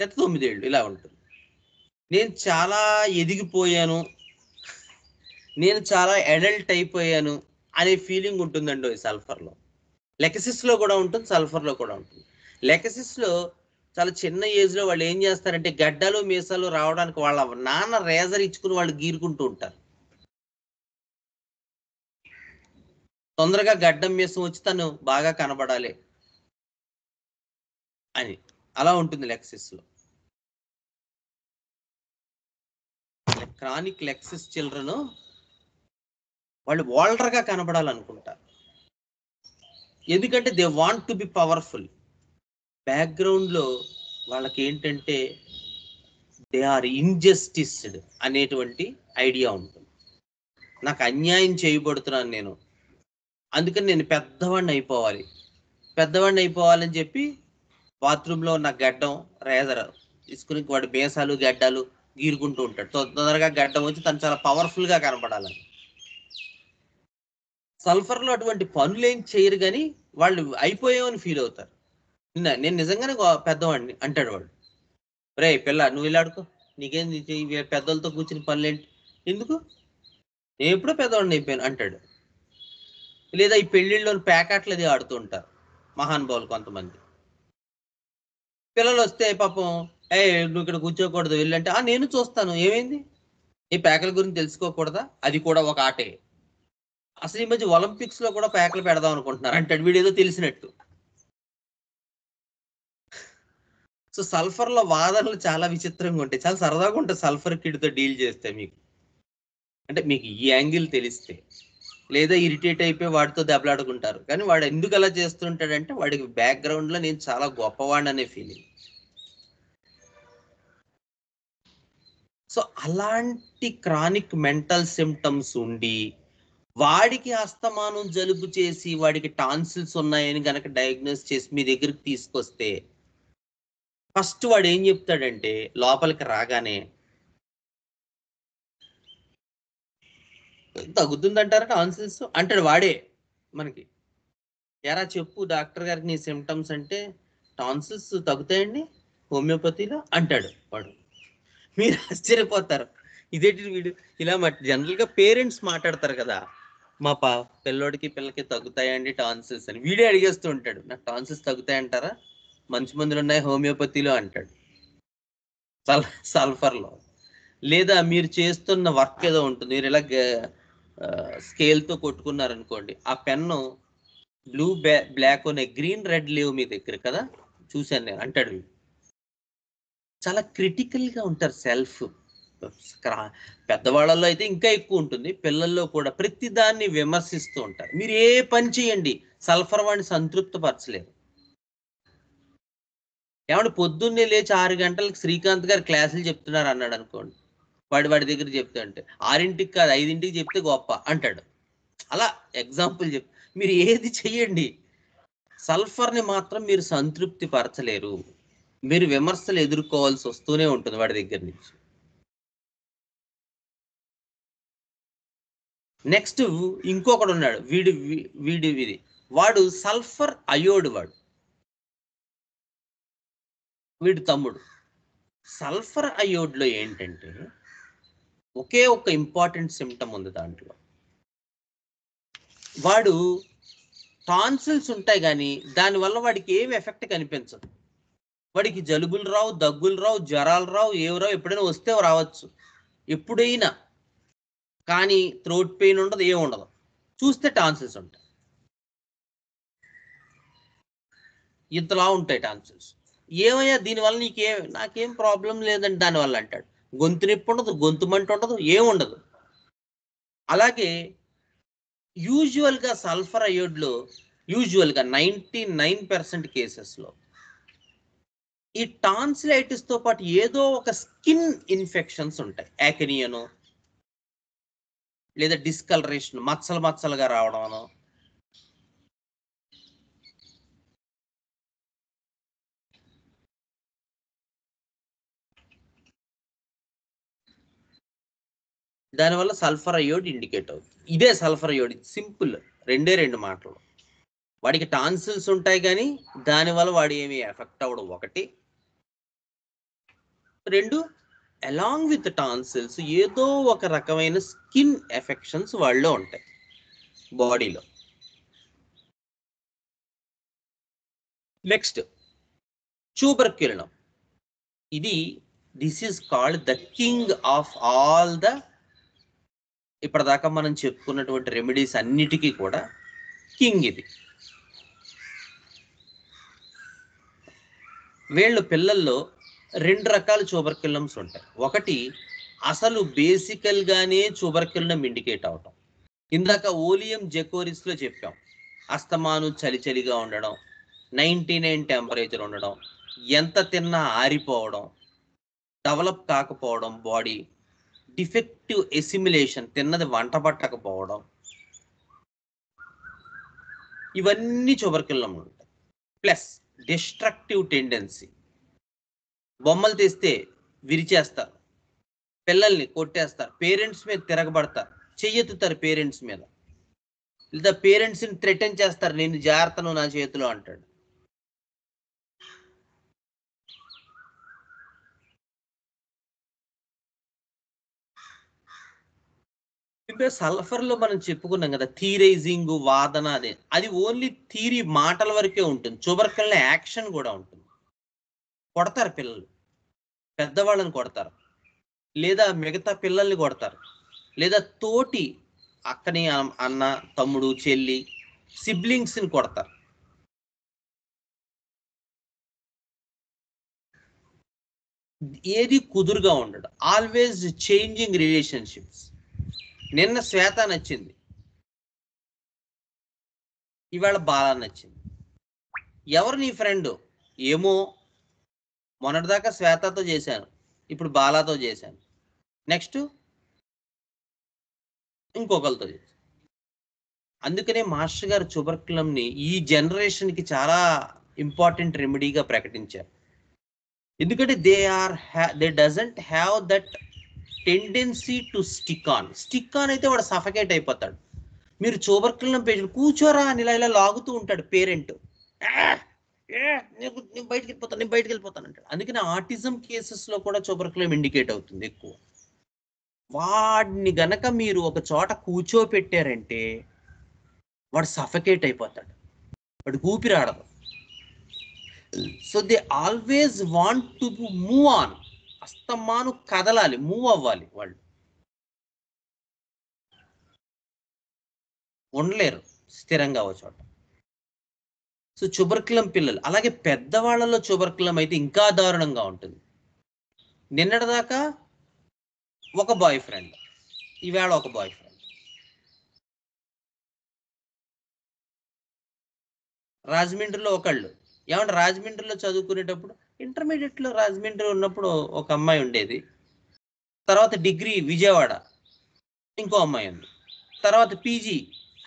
లేదా 9 ఏళ్ళు ఇలా ఉంటుంది. నేను చాలా ఎదిగిపోయాను, నేను చాలా అడల్ట్ అయిపోయాను అనే ఫీలింగ్ ఉంటుందండి సల్ఫర్లో. లెకసిస్లో కూడా ఉంటుంది, సల్ఫర్లో కూడా ఉంటుంది. లెకసిస్లో చాలా చిన్న ఏజ్లో వాళ్ళు ఏం చేస్తారంటే గడ్డలు మీసాలు రావడానికి వాళ్ళ నాన్న రేజర్ ఇచ్చుకుని వాళ్ళు గీరుకుంటూ ఉంటారు. తొందరగా గడ్డం మీసం వచ్చి తను బాగా కనబడాలి అని అలా ఉంటుంది లెక్సిస్లో. క్రానిక్ లెక్సిస్ చిల్డ్రన్ వాళ్ళు ఓల్డర్గా కనబడాలనుకుంటారు, ఎందుకంటే they want to be powerful. బ్యాక్గ్రౌండ్లో వాళ్ళకి ఏంటంటే దే ఆర్ ఇంజస్టిస్డ్ అనేటువంటి ఐడియా ఉంటుంది. నాకు అన్యాయం చేయబడుతున్నాను నేను, అందుకని నేను పెద్దవాడిని అయిపోవాలని చెప్పి బాత్రూంలో ఉన్న గడ్డం రేజర్ తీసుకుని వాడి మేసాలు గడ్డాలు గీరుకుంటూ ఉంటాడు. తొందరగా గడ్డం వచ్చి తను చాలా పవర్ఫుల్ గా కనపడాలని. సల్ఫర్ లో అటువంటి పనులు ఏం చేయరు, కానీ వాళ్ళు అయిపోయామని ఫీల్ అవుతారు. నేను నిజంగానే పెద్దవాడిని అంటాడు వాడు. రే పిల్ల నువ్వు ఇలా ఆడుకో, నీకేం పెద్దలతో కూర్చుని పనులేంటి, ఎందుకు నేను ఎప్పుడో పెద్దవాడిని అయిపోయాను అంటాడు. లేదా ఈ పెళ్లిళ్ళలోని ప్యాకెట్లది ఆడుతూ ఉంటారు మహానుభావులు కొంతమంది. పిల్లలు వస్తే పాపం నువ్వు ఇక్కడ కూర్చోకూడదు వెళ్ళంటే నేను చూస్తాను, ఏమైంది, ఈ ప్యాకల గురించి తెలుసుకోకూడదా, అది కూడా ఒక ఆటే. అసలు ఈ మధ్య ఒలింపిక్స్ లో కూడా ప్యాకలు పెడదాం అనుకుంటున్నారు అంటాడు వీడేదో తెలిసినట్టు. సో సల్ఫర్ లో వాదనలు చాలా విచిత్రంగా ఉంటాయి, చాలా సరదాగా ఉంటాయి సల్ఫర్ కిడ్తో డీల్ చేస్తే. మీకు అంటే మీకు ఈ యాంగిల్ తెలిస్తే, లేదా ఇరిటేట్ అయిపోయి వాడితో దెబ్బలాడుకుంటారు. కానీ వాడు ఎందుకు అలా చేస్తుంటాడంటే వాడికి బ్యాక్గ్రౌండ్ లో నేను చాలా గొప్పవాడిని అనే ఫీలింగ్. సో అలాంటి క్రానిక్ మెంటల్ సిమ్టమ్స్ ఉండి వాడికి అస్తమానం జలుబు చేసి వాడికి టాన్సిల్స్ ఉన్నాయని గనక డయాగ్నోస్ చేసి మీ దగ్గరికి తీసుకొస్తే ఫస్ట్ వాడు ఏం చెప్తాడంటే లోపలికి రాగానే, తగ్గుతుందంటారా టాన్సిల్స్ అంటాడు వాడే మనకి. ఎరా చెప్పు డాక్టర్ గారికి నీ సిమ్టమ్స్ అంటే, టాన్సిల్స్ తగ్గుతాయండి హోమియోపతిలో అంటాడు వాడు. మీరు ఆశ్చర్యపోతారు, ఇదేంటి వీడు ఇలా జనరల్ గా పేరెంట్స్ మాట్లాడతారు కదా, మా పిల్లోడికి పిల్లకి తగ్గుతాయండి టాన్సిల్స్ అని. వీడే అడిగేస్తూ ఉంటాడు, నాకు టాన్సిల్స్ తగ్గుతాయంటారా, మంచి మందులు ఉన్నాయి హోమియోపతిలో అంటాడు సల్ఫర్లో. లేదా మీరు చేస్తున్న వర్క్ ఏదో ఉంటుంది, మీరు ఇలా స్కేల్తో కొట్టుకున్నారనుకోండి, ఆ పెన్ను బ్లూ బ్లాక్ అనే గ్రీన్ రెడ్ లేవు మీ దగ్గర కదా, చూశాను నేను అంటాడు. చాలా క్రిటికల్గా ఉంటారు సెల్ఫ్. పెద్దవాళ్ళలో అయితే ఇంకా ఎక్కువ ఉంటుంది, పిల్లల్లో కూడా ప్రతి దాన్ని విమర్శిస్తూ ఉంటారు. మీరు ఏ పని చేయండి సల్ఫర్ వాడిని సంతృప్తిపరచలేరు. ఏమంటే పొద్దున్నే లేచి 6 గంటలకు శ్రీకాంత్ గారు క్లాసులు చెప్తున్నారు అన్నాడు అనుకోండి, వాడి దగ్గర చెప్తే అంటే 6ంటికి కాదు 5ంటికి చెప్తే గొప్ప అంటాడు. అలా ఎగ్జాంపుల్ మీరు ఏది చెయ్యండి సల్ఫర్ని మాత్రం మీరు సంతృప్తి పరచలేరు. మీరు విమర్శలు ఎదుర్కోవాల్సి వస్తూనే ఉంటుంది వాడి దగ్గర నుంచి. నెక్స్ట్ ఇంకొకడు ఉన్నాడు, వీడి వాడు సల్ఫర్ అయోడ్, వీడి తమ్ముడు. సల్ఫర్ అయోడ్లో ఏంటంటే ఒకే ఒక ఇంపార్టెంట్ సిమ్టమ్ ఉంది దాంట్లో. వాడు టాన్సిల్స్ ఉంటాయి కానీ దానివల్ల వాడికి ఏమి ఎఫెక్ట్ కనిపించదు. వాడికి జలుబులు రావు, దగ్గులు రావు, జ్వరాలు రావు, ఏవి రావు, ఎప్పుడైనా వస్తే రావచ్చు ఎప్పుడైనా, కానీ థ్రోట్ పెయిన్ ఉండదు, ఏమి ఉండదు. చూస్తే టాన్సిల్స్ ఉంటాయి, ఇంతలా ఉంటాయి టాన్సిల్స్. ఏమయ్యా దీనివల్ల నాకేం ప్రాబ్లం లేదండి దానివల్ల అంటాడు. గొంతు నొప్పి ఉండదు, గొంతు మంట ఉండదు, ఏముండదు. అలాగే యూజువల్గా సల్ఫర్ అయోడ్లో యూజువల్గా 99% కేసెస్లో ఈ టాన్సిలైటిస్తో పాటు ఏదో ఒక స్కిన్ ఇన్ఫెక్షన్స్ ఉంటాయి. యాకినియను, లేదా డిస్కలరేషన్, మచ్చలుగా రావడమనో, దానివల్ల సల్ఫర్ అయోడ్ ఇండికేట్ అవుతుంది. ఇదే సల్ఫర్ అయోడ్, సింపుల్, 2 మాటలు. వాడికి టాన్సిల్స్ ఉంటాయి కానీ దానివల్ల వాడు ఏమి ఎఫెక్ట్ అవ్వడం ఒకటి. 2, అలాంగ్ విత్ టాన్సిల్స్ ఏదో ఒక రకమైన స్కిన్ ఎఫెక్షన్స్ వాళ్ళలో ఉంటాయి బాడీలో. Next tuberculinum. This is called the king of all the, ఇప్పటిదాకా మనం చెప్పుకున్నటువంటి రెమెడీస్ అన్నిటికీ కూడా కింగ్ ఇది. వీళ్ళు పిల్లల్లో 2 రకాల ట్యూబర్క్యులినమ్స్ ఉంటాయి. ఒకటి అసలు బేసికల్గానే ట్యూబర్క్యులినం ఇండికేట్ అవటం. ఇందాక ఓలియం జెకోరిస్లో చెప్పాం, అస్తమాను చలిగా ఉండడం, 99 టెంపరేచర్ ఉండడం, ఎంత తిన్నా ఆరిపోవడం, డెవలప్ కాకపోవడం బాడీ, డిఫెక్టివ్ ఎసిమిలేషన్, తిన్నది వంట పట్టకపోవడం, ఇవన్నీ ట్యూబర్క్యులినం ఉంటాయి. ప్లస్ డిస్ట్రక్టివ్ టెండెన్సీ, బొమ్మలు తెస్తే విరిచేస్తారు, పిల్లల్ని కొట్టేస్తారు, పేరెంట్స్ మీద తిరగబడతారు, చెయ్యెత్తుతారు పేరెంట్స్ మీద, లేదా పేరెంట్స్ని థ్రెటన్ చేస్తారు, నేను జాగ్రత్తను నా చేతిలో అంటాడు. ఇంకా సల్ఫర్లో మనం చెప్పుకున్నాం కదా, థీరైజింగ్, వాదన, అది ఓన్లీ థీరీ మాటల వరకే ఉంటుంది. ట్యూబర్కల్లో యాక్షన్ కూడా ఉంటుంది. కొడతారు పిల్లలు, పెద్దవాళ్ళని కొడతారు, లేదా మిగతా పిల్లల్ని కొడతారు, లేదా తోటి అక్కని, అన్న, తమ్ముడు, చెల్లి, సిబ్లింగ్స్ని కొడతారు. ఏది కుదురుగా ఉండడు, ఆల్వేస్ చేంజింగ్ రిలేషన్షిప్స్. నిన్న శ్వేత నచ్చింది, ఇవాళ బాలా నచ్చింది. ఎవరు నీ ఫ్రెండ్? ఏమో, మొన్నటిదాకా శ్వేతతో చేశాను, ఇప్పుడు బాలాతో చేశాను, నెక్స్ట్ ఇంకొకరితో చేశాను. అందుకనే మాస్టర్ గారు ట్యూబర్కులంని ఈ జనరేషన్కి చాలా ఇంపార్టెంట్ రెమెడీగా ప్రకటించారు. ఎందుకంటే they doesn't have that tendency to stick on అయితే వాడు సఫకేట్ అయిపోతాడు. మీరు ట్యూబర్కులం పేషెంట్ కూర్చోరా అని ఇలా లాగుతూ ఉంటాడు పేరెంట్, నేను బయటికి వెళ్ళిపోతాను అంటాడు. అందుకని ఆటిజం కేసెస్లో కూడా ట్యూబర్కులం ఇండికేట్ అవుతుంది ఎక్కువ. వాడిని గనక మీరు ఒక చోట కూర్చోపెట్టారంటే వాడు సఫకేట్ అయిపోతాడు, వాడు ఊపిరాడదు. So they always want to move on, అస్తమాను కదలాలి, మూవ్ అవ్వాలి, వాళ్ళు ఉండలేరు స్థిరంగా ఒక చోట. సో ట్యూబర్కులం పిల్లలు, అలాగే పెద్దవాళ్ళలో ట్యూబర్కులం అయితే ఇంకా దారుణంగా ఉంటుంది. నిన్నటిదాకా ఒక బాయ్ ఫ్రెండ్, ఈవేళ ఒక బాయ్ ఫ్రెండ్. రాజమండ్రిలో ఒకళ్ళు, ఏమంటే రాజమండ్రిలో చదువుకునేటప్పుడు, ఇంటర్మీడియట్లో రాజమండ్రి ఉన్నప్పుడు ఒక అమ్మాయి ఉండేది, తర్వాత డిగ్రీ విజయవాడ ఇంకో అమ్మాయి ఉంది, తర్వాత పీజీ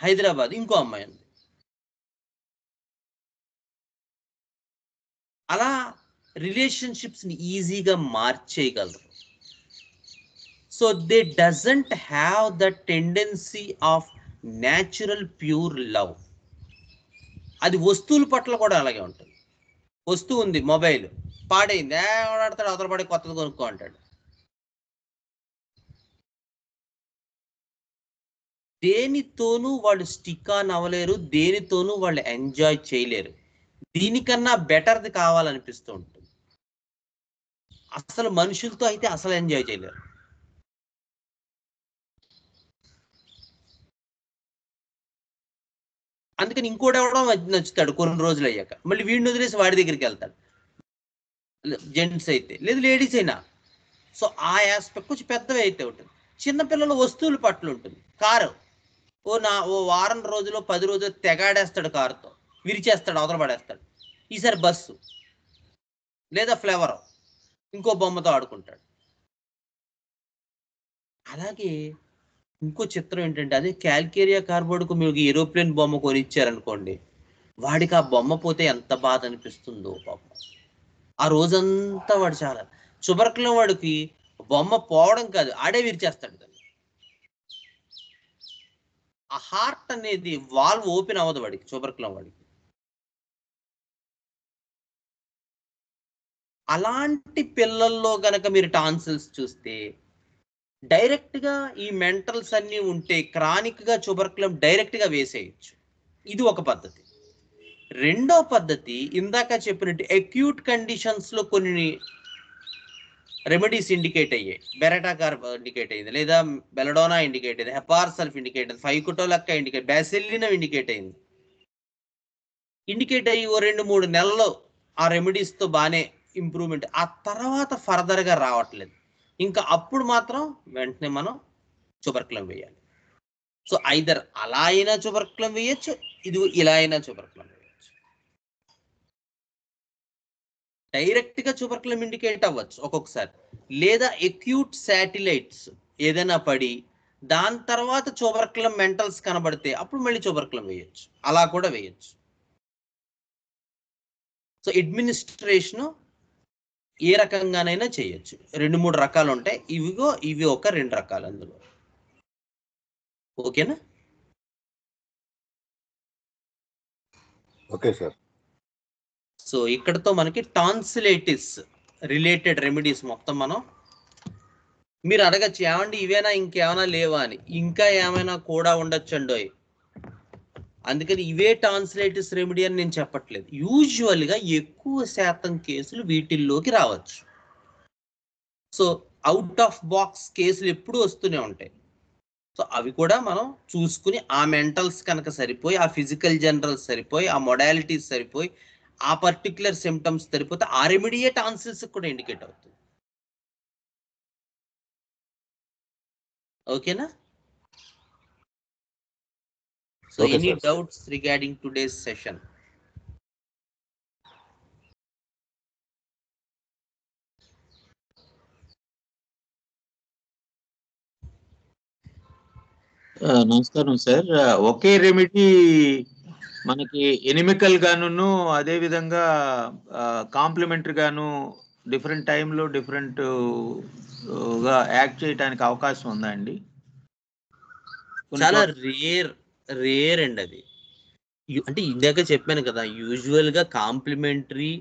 హైదరాబాద్ ఇంకో అమ్మాయి ఉంది. అలా రిలేషన్షిప్స్ని ఈజీగా మార్చేయగలరు. So they doesn't have the tendency of natural pure love. అది వస్తువుల పట్ల కూడా అలాగే ఉంటుంది. వస్తువు ఉంది, మొబైల్ పాడైంది, ఆడతాడు, అవతల పడి కొత్తది కొనుక్కో అంటాడు. దేనితోనూ వాళ్ళు స్టిక్ ఆన్ అవ్వలేరు, దేనితోనూ వాళ్ళు ఎంజాయ్ చేయలేరు. దీనికన్నా బెటర్ది కావాలనిపిస్తూ ఉంటుంది. అసలు మనుషులతో అయితే అసలు ఎంజాయ్ చేయలేరు. అందుకని ఇంకోటి ఎవడో నచ్చుతాడు, కొన్ని రోజులు అయ్యాక మళ్ళీ వీడిని వదిలేసి వాడి దగ్గరికి వెళ్తాడు, జెంట్స్ అయితే, లేదు లేడీస్ అయినా. సో ఆ ఆస్పెక్ట్ కొంచెం పెద్దవి అయితే ఉంటుంది. చిన్నపిల్లలు వస్తువుల పట్ల ఉంటుంది. కారు ఓ వారం రోజులు 10 రోజులు తెగాడేస్తాడు, కారుతో విరిచేస్తాడు, అవతల పడేస్తాడు. ఈసారి బస్సు లేదా ఫ్లేవర్ ఇంకో బొమ్మతో ఆడుకుంటాడు. అలాగే ఇంకో చిత్రం ఏంటంటే, అదే క్యాల్కేరియా కార్బోర్డ్కు మీకు ఏరోప్లేన్ బొమ్మ కొనిచ్చారనుకోండి, వాడికి ఆ బొమ్మ పోతే ఎంత బాధ అనిపిస్తుందో పాపం. ఆ రోజంతా వాడు చాలా ట్యూబర్కులం వాడికి బొమ్మ పోవడం కాదు, ఆడే విరిచేస్తాడు దాన్ని. ఆ హార్ట్ అనేది వాల్వ్ ఓపెన్ అవ్వదు వాడికి, ట్యూబర్కులం వాడికి. అలాంటి పిల్లల్లో గనక మీరు టాన్సిల్స్ చూస్తే డైరెక్ట్ గా ఈ మెంటల్స్ అన్ని ఉంటే క్రానిక్ గా ట్యూబర్కులం డైరెక్ట్ గా వేసేయచ్చు. ఇది ఒక పద్ధతి. రెండో పద్ధతి, ఇందాక చెప్పినట్టు అక్యూట్ కండిషన్స్ లో కొన్ని రెమెడీస్ ఇండికేట్ అయ్యాయి. బెరటాకార్ ఇండికేట్ అయింది, లేదా బెలడోనా ఇండికేట్ అయింది, హెపార్సల్ఫ్ ఇండికేట్ అయింది, ఫైకుటోలక్క ఇండికేట్, బ్యాసిలినా ఇండికేట్ అయింది. ఇండికేట్ అయ్యి ఓ 2-3 నెలల్లో ఆ రెమెడీస్ తో బాగానే ఇంప్రూవ్మెంట్, ఆ తర్వాత ఫర్దర్ గా రావట్లేదు. ఇంకా అప్పుడు మాత్రం వెంటనే మనం ట్యూబర్కులం వేయాలి. సో ఐదర్ అలా అయినా ట్యూబర్కులం వేయచ్చు, ఇది ఇలా అయినా ట్యూబర్కులం వేయచ్చు. డైరెక్ట్ గా ట్యూబర్కులం ఇండికేట్ అవ్వచ్చు ఒక్కొక్కసారి, లేదా అక్యూట్ శాటిలైట్స్ ఏదైనా పడి దాని తర్వాత ట్యూబర్కులం మెంటల్స్ కనబడితే అప్పుడు మళ్ళీ ట్యూబర్కులం వేయచ్చు, అలా కూడా వేయచ్చు. సో అడ్మినిస్ట్రేషన్ ఏ రకంగానైనా చేయొచ్చు. 2-3 రకాలు ఉంటాయి. ఇవి ఒక 2 రకాలు అందులో. ఓకేనా? Okay sir. సో ఇక్కడతో మనకి టాన్సిలైటిస్ రిలేటెడ్ రెమెడీస్ మొత్తం మనం. మీరు అడగచ్చు, ఏమండి ఇవేనా ఇంకేమైనా లేవా అని. ఇంకా ఏమైనా కూడా ఉండొచ్చండోయ్. అందుకని ఇవే టాన్సిలైటిస్ రెమెడీ అని నేను చెప్పట్లేదు. యూజువల్గా ఎక్కువ శాతం కేసులు వీటిల్లోకి రావచ్చు. సో అవుట్ ఆఫ్ బాక్స్ కేసులు ఎప్పుడు వస్తూనే ఉంటాయి. సో అవి కూడా మనం చూసుకుని ఆ మెంటల్స్ కనుక సరిపోయి, ఆ ఫిజికల్ జనరల్స్ సరిపోయి, ఆ మొడాలిటీస్ సరిపోయి, ఆ పర్టికులర్ సిమ్టమ్స్ సరిపోతే ఆ రెమెడీయే టాన్సిల్స్ కూడా ఇండికేట్ అవుతుంది. ఓకేనా? So Okay, any sir. Doubts regarding today's session? నమస్కారం సార్. ఒకే రెమెడీ మనకి ఎనిమికల్ గాను అదే విధంగా కాంప్లిమెంటరీ గాను డిఫరెంట్ టైంలో డిఫరెంట్ గా యాక్ట్ చేయడానికి అవకాశం ఉందా అండి? చాలా రేర్ అండి అది. అంటే ఇందాక చెప్పాను కదా, యూజువల్ గా కాంప్లిమెంటరీ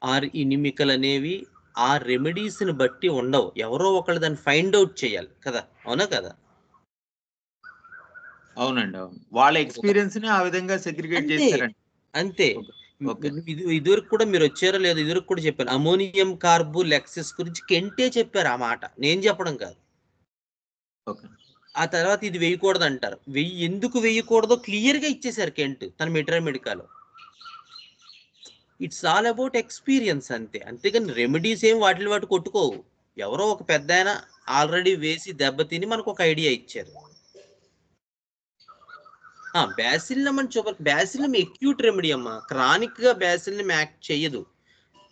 ఆర్ ఇనిమికల్ అనేవి ఆ రెమెడీస్ ని బట్టి ఉండవు. ఎవరో ఒకళ్ళు దాన్ని ఫైండ్ అవుట్ చేయాలి కదా, అవునా కదా? అవునండి, అవును. వాళ్ళ ఎక్స్పీరియన్స్ ని ఆ విధంగా సెగ్రిగేట్ అంతే చేశారండి. అంతే. ఓకే. ఇదివరకు కూడా మీరు వచ్చారో లేదో, ఇదివరకు కూడా చెప్పాను. అమోనియం కార్బు లెక్సిస్ గురించి కెంటే చెప్పారు ఆ మాట, నేను చెప్పడం కాదు. ఓకే. ఆ తర్వాత ఇది వేయకూడదు అంటారు. ఎందుకు వేయకూడదో క్లియర్ గా ఇచ్చేసారు కెంట్ తన మెడికాలో. ఇట్స్ ఆల్ అబౌట్ ఎక్స్పీరియన్స్ అంతే. అంతేగాని రెమెడీస్ ఏం వాటి కొట్టుకోవు. ఎవరో ఒక పెద్ద ఆయన ఆల్రెడీ వేసి దెబ్బతిని మనకు ఒక ఐడియా ఇచ్చారు. బ్యాసిలినం అని బ్యాసిలినం ఎక్యూట్ రెమెడీ అమ్మా. క్రానిక్ గా బ్యాసిలినం యాక్ట్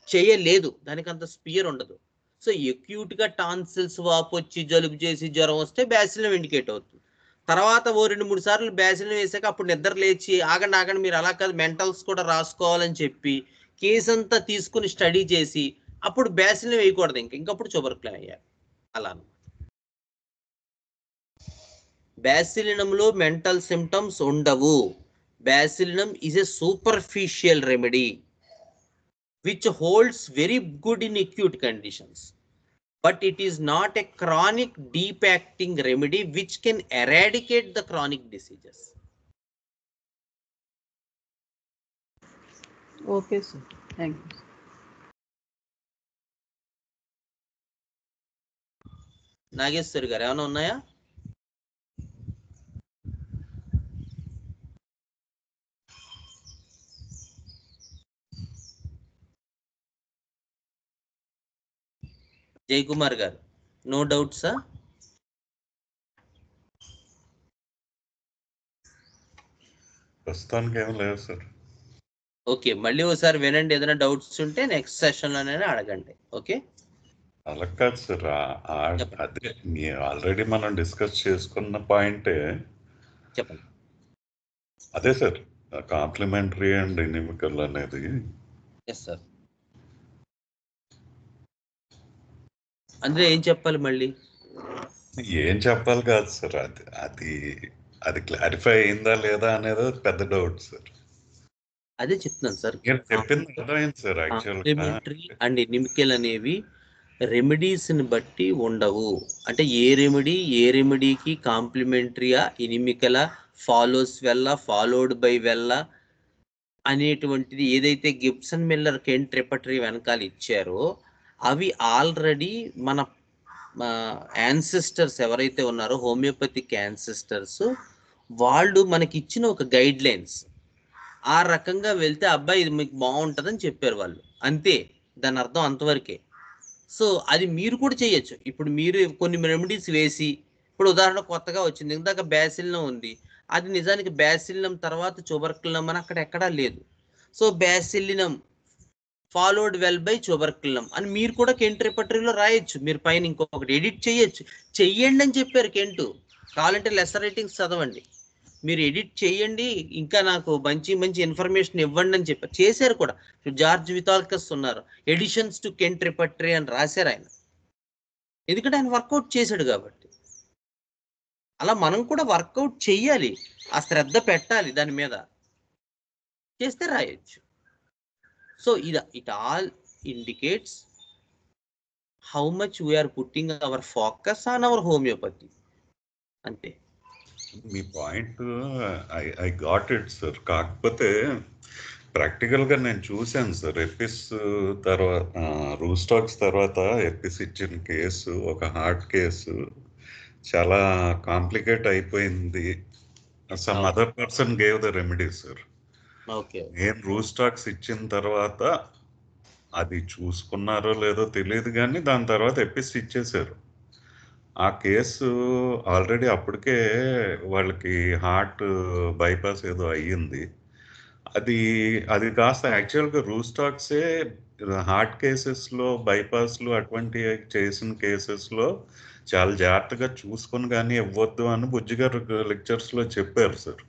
చేయలేదు, దానికి అంత స్పియర్ ఉండదు. సో ఎక్యూట్ గా టాన్సిల్స్ వాపు వచ్చి జలుబు చేసి జ్వరం వస్తే బ్యాసిలినం ఇండికేట్ అవుతుంది. తర్వాత 2-3 సార్లు బ్యాసిలినం వేసాక అప్పుడు నిద్ర లేచి ఆగండి మీరు అలా కాదు మెంటల్స్ కూడా రాసుకోవాలని చెప్పి కేసు అంతా తీసుకుని స్టడీ చేసి అప్పుడు బ్యాసిలినం వేయకూడదు. ఇంకప్పుడు ట్యూబర్క్యులోసిస్ అయ్యారు. అలా బ్యాసిలినంలో మెంటల్ సిమ్టమ్స్ ఉండవు. Bacillinum is a superficial remedy which holds very good in acute conditions, but it is not a chronic deep acting remedy which can eradicate the chronic diseases. Okay sir, thank you. Nageswari గారు ఏమైనా ఉన్నాయా? జయకుమార్ గారు, no డౌట్సా? ప్రస్తుతానికి ఏం లేదు sir. Okay, మళ్ళీ ఒకసారి వినండి. ఏదైనా డౌట్స్ ఉంటే నెక్స్ట్ సెషన్ లోనే అడగండి. ఓకే, అలా కాదు సార్. అదే ఆల్రెడీ మనం డిస్కస్ చేసుకున్న పాయింటే. చెప్పండి. అదే సార్, కాంప్లిమెంటరీ అండ్ ఎనిమికల్ అనేది. Yes sir. అందులో ఏం చెప్పాలి మళ్ళీ? ఏం చెప్పాలి కాదు సార్, అది క్లారిఫై అయిందా లేదా అనేది పెద్ద డౌట్ సార్. అదే చెప్తున్నాను సార్. మీరు చెప్పింది అర్థమైంది సార్. కాంప్లిమెంటరీ అండ్ ఎనిమికల్ అనేవి రెమెడీస్ ని బట్టి ఉండవు. అంటే ఏ రెమెడీకి కాంప్లిమెంటరీయా ఎనిమికలా, ఫాలోస్ వెల్ల, ఫాలోడ్ బై వెల్ల అనేటువంటిది ఏదైతే గిబ్సన్ మిల్లర్ కెంట్ రెపటరీ వెనకాల ఇచ్చారో అవి ఆల్రెడీ మన యాన్సిస్టర్స్ ఎవరైతే ఉన్నారో హోమియోపతిక్ యాన్సిస్టర్స్, వాళ్ళు మనకి ఇచ్చిన ఒక గైడ్ లైన్స్ ఆ రకంగా వెళ్తే అబ్బాయి ఇది మీకు బాగుంటుందని చెప్పారు వాళ్ళు. అంతే, దాని అర్థం అంతవరకే. సో అది మీరు కూడా చేయొచ్చు. ఇప్పుడు మీరు కొన్ని రెమెడీస్ వేసి, ఇప్పుడు ఉదాహరణ కొత్తగా వచ్చింది, ఇందాక బ్యాసిలినం ఉంది, అది నిజానికి బ్యాసిలినం తర్వాత ట్యూబర్క్యులం అని అక్కడ ఎక్కడా లేదు. సో బ్యాసిలినం ఫాలోడ్ వెల్ బై ట్యూబర్క్యులం అని మీరు కూడా కెంట్ రెపటరీలో రాయొచ్చు. మీరు పైన ఇంకొకటి ఎడిట్ చెయ్యండి అని చెప్పారు కెంట్. కావాలంటే లెసర్ రైటింగ్స్ చదవండి. మీరు ఎడిట్ చేయండి, ఇంకా నాకు మంచి మంచి ఇన్ఫర్మేషన్ ఇవ్వండి అని చెప్పారు. చేశారు కూడా. జార్జ్ వితాల్కస్ ఉన్నారు, ఎడిషన్స్ టు కెంట్ రిపర్టరీ అని రాశారు ఆయన. ఎందుకంటే ఆయన వర్కౌట్ చేశాడు కాబట్టి. అలా మనం కూడా వర్కౌట్ చెయ్యాలి, ఆ శ్రద్ధ పెట్టాలి దాని మీద, చేస్తే రాయొచ్చు. So it all indicates how much we are putting our focus on our homeopathy. అంతే. మీ point I got it sir. కాకపోతే ప్రాక్టికల్గా నేను చూశాను సార్. ఎపిస్ తర్వాత రూస్టాక్స్ తర్వాత ఎపిస్ ఇచ్చిన కేసు ఒక హార్ట్ కేసు చాలా కాంప్లికేట్ అయిపోయింది. Some other person gave the remedy sir. Okay. నేను రూస్టాక్స్ ఇచ్చిన తర్వాత అది చూసుకున్నారో లేదో తెలియదు, కానీ దాని తర్వాత ఎపిస్ ఇచ్చేసారు. ఆ కేసు ఆల్రెడీ అప్పటికే వాళ్ళకి హార్ట్ బైపాస్ ఏదో అయ్యింది. అది కాస్త యాక్చువల్గా రూస్టాక్సే హార్ట్ కేసెస్లో బైపాస్లు అటువంటి చేసిన కేసెస్లో చాలా జాగ్రత్తగా చూసుకొని కానీ ఇవ్వద్దు అని బుజ్జి గారు లెక్చర్స్లో చెప్పారు సార్.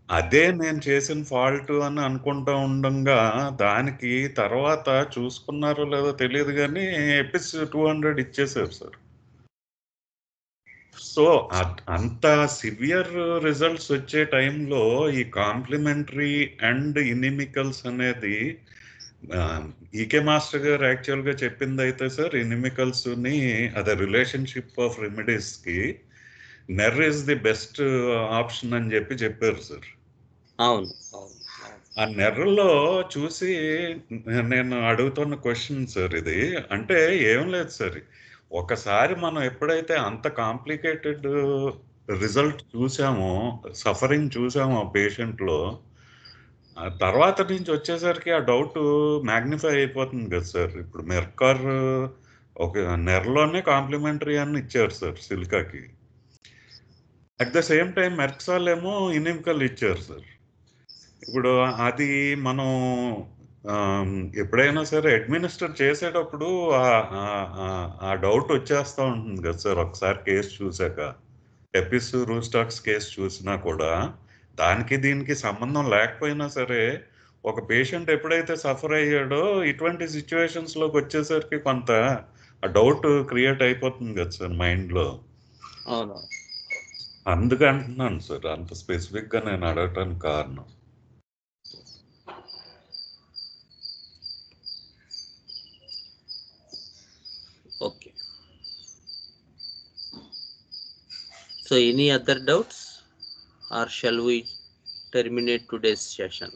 అదే నేను చేసిన ఫాల్ట్ అని అనుకుంటా ఉండగా దానికి తర్వాత చూసుకున్నారో లేదో తెలియదు, కానీ ఎపిస్ 200 ఇచ్చేసారు సార్. సో అంత సివియర్ రిజల్ట్స్ వచ్చే టైంలో ఈ కాంప్లిమెంటరీ అండ్ ఇనిమికల్స్ అనేది ఈకే మాస్టర్ గారు యాక్చువల్గా చెప్పింది అయితే సార్, ఇనిమికల్స్ని అదే రిలేషన్షిప్ ఆఫ్ రెమెడీస్కి నెర్ ఇస్ ది బెస్ట్ ఆప్షన్ అని చెప్పారు సార్. అవును. ఆ నెర్రలో చూసి నేను అడుగుతున్న క్వశ్చన్ సార్ ఇది. అంటే ఏం లేదు సార్, ఒకసారి మనం ఎప్పుడైతే అంత కాంప్లికేటెడ్ రిజల్ట్ చూసామో, సఫరింగ్ చూసామో పేషెంట్లో, తర్వాత నుంచి వచ్చేసరికి ఆ డౌట్ మ్యాగ్నిఫై అయిపోతుంది కదా సార్. ఇప్పుడు మెర్కార్ ఒక నెర్లోనే కాంప్లిమెంటరీ అని ఇచ్చారు సార్ సిల్కాకి. At the same time merc sol ఏమో ఇనిమికల్ ఇచ్చారు సార్. ఇప్పుడు అది మనం ఎప్పుడైనా సరే అడ్మినిస్టర్ చేసేటప్పుడు ఆ డౌట్ వచ్చేస్తూ ఉంటుంది కదా సార్. ఒకసారి కేసు చూసాక, ఎపిస్ రూస్టాక్స్ కేసు చూసినా కూడా దానికి దీనికి సంబంధం లేకపోయినా సరే, ఒక పేషెంట్ ఎప్పుడైతే సఫర్ అయ్యాడో ఇటువంటి సిచ్యువేషన్స్లోకి వచ్చేసరికి కొంత ఆ డౌట్ క్రియేట్ అయిపోతుంది కదా సార్ మైండ్లో. అవును. అందుకంటున్నాను సార్, అంత స్పెసిఫిక్గా నేను అడగటానికి కారణం. Okay. So any other doubts, or shall we terminate today's session?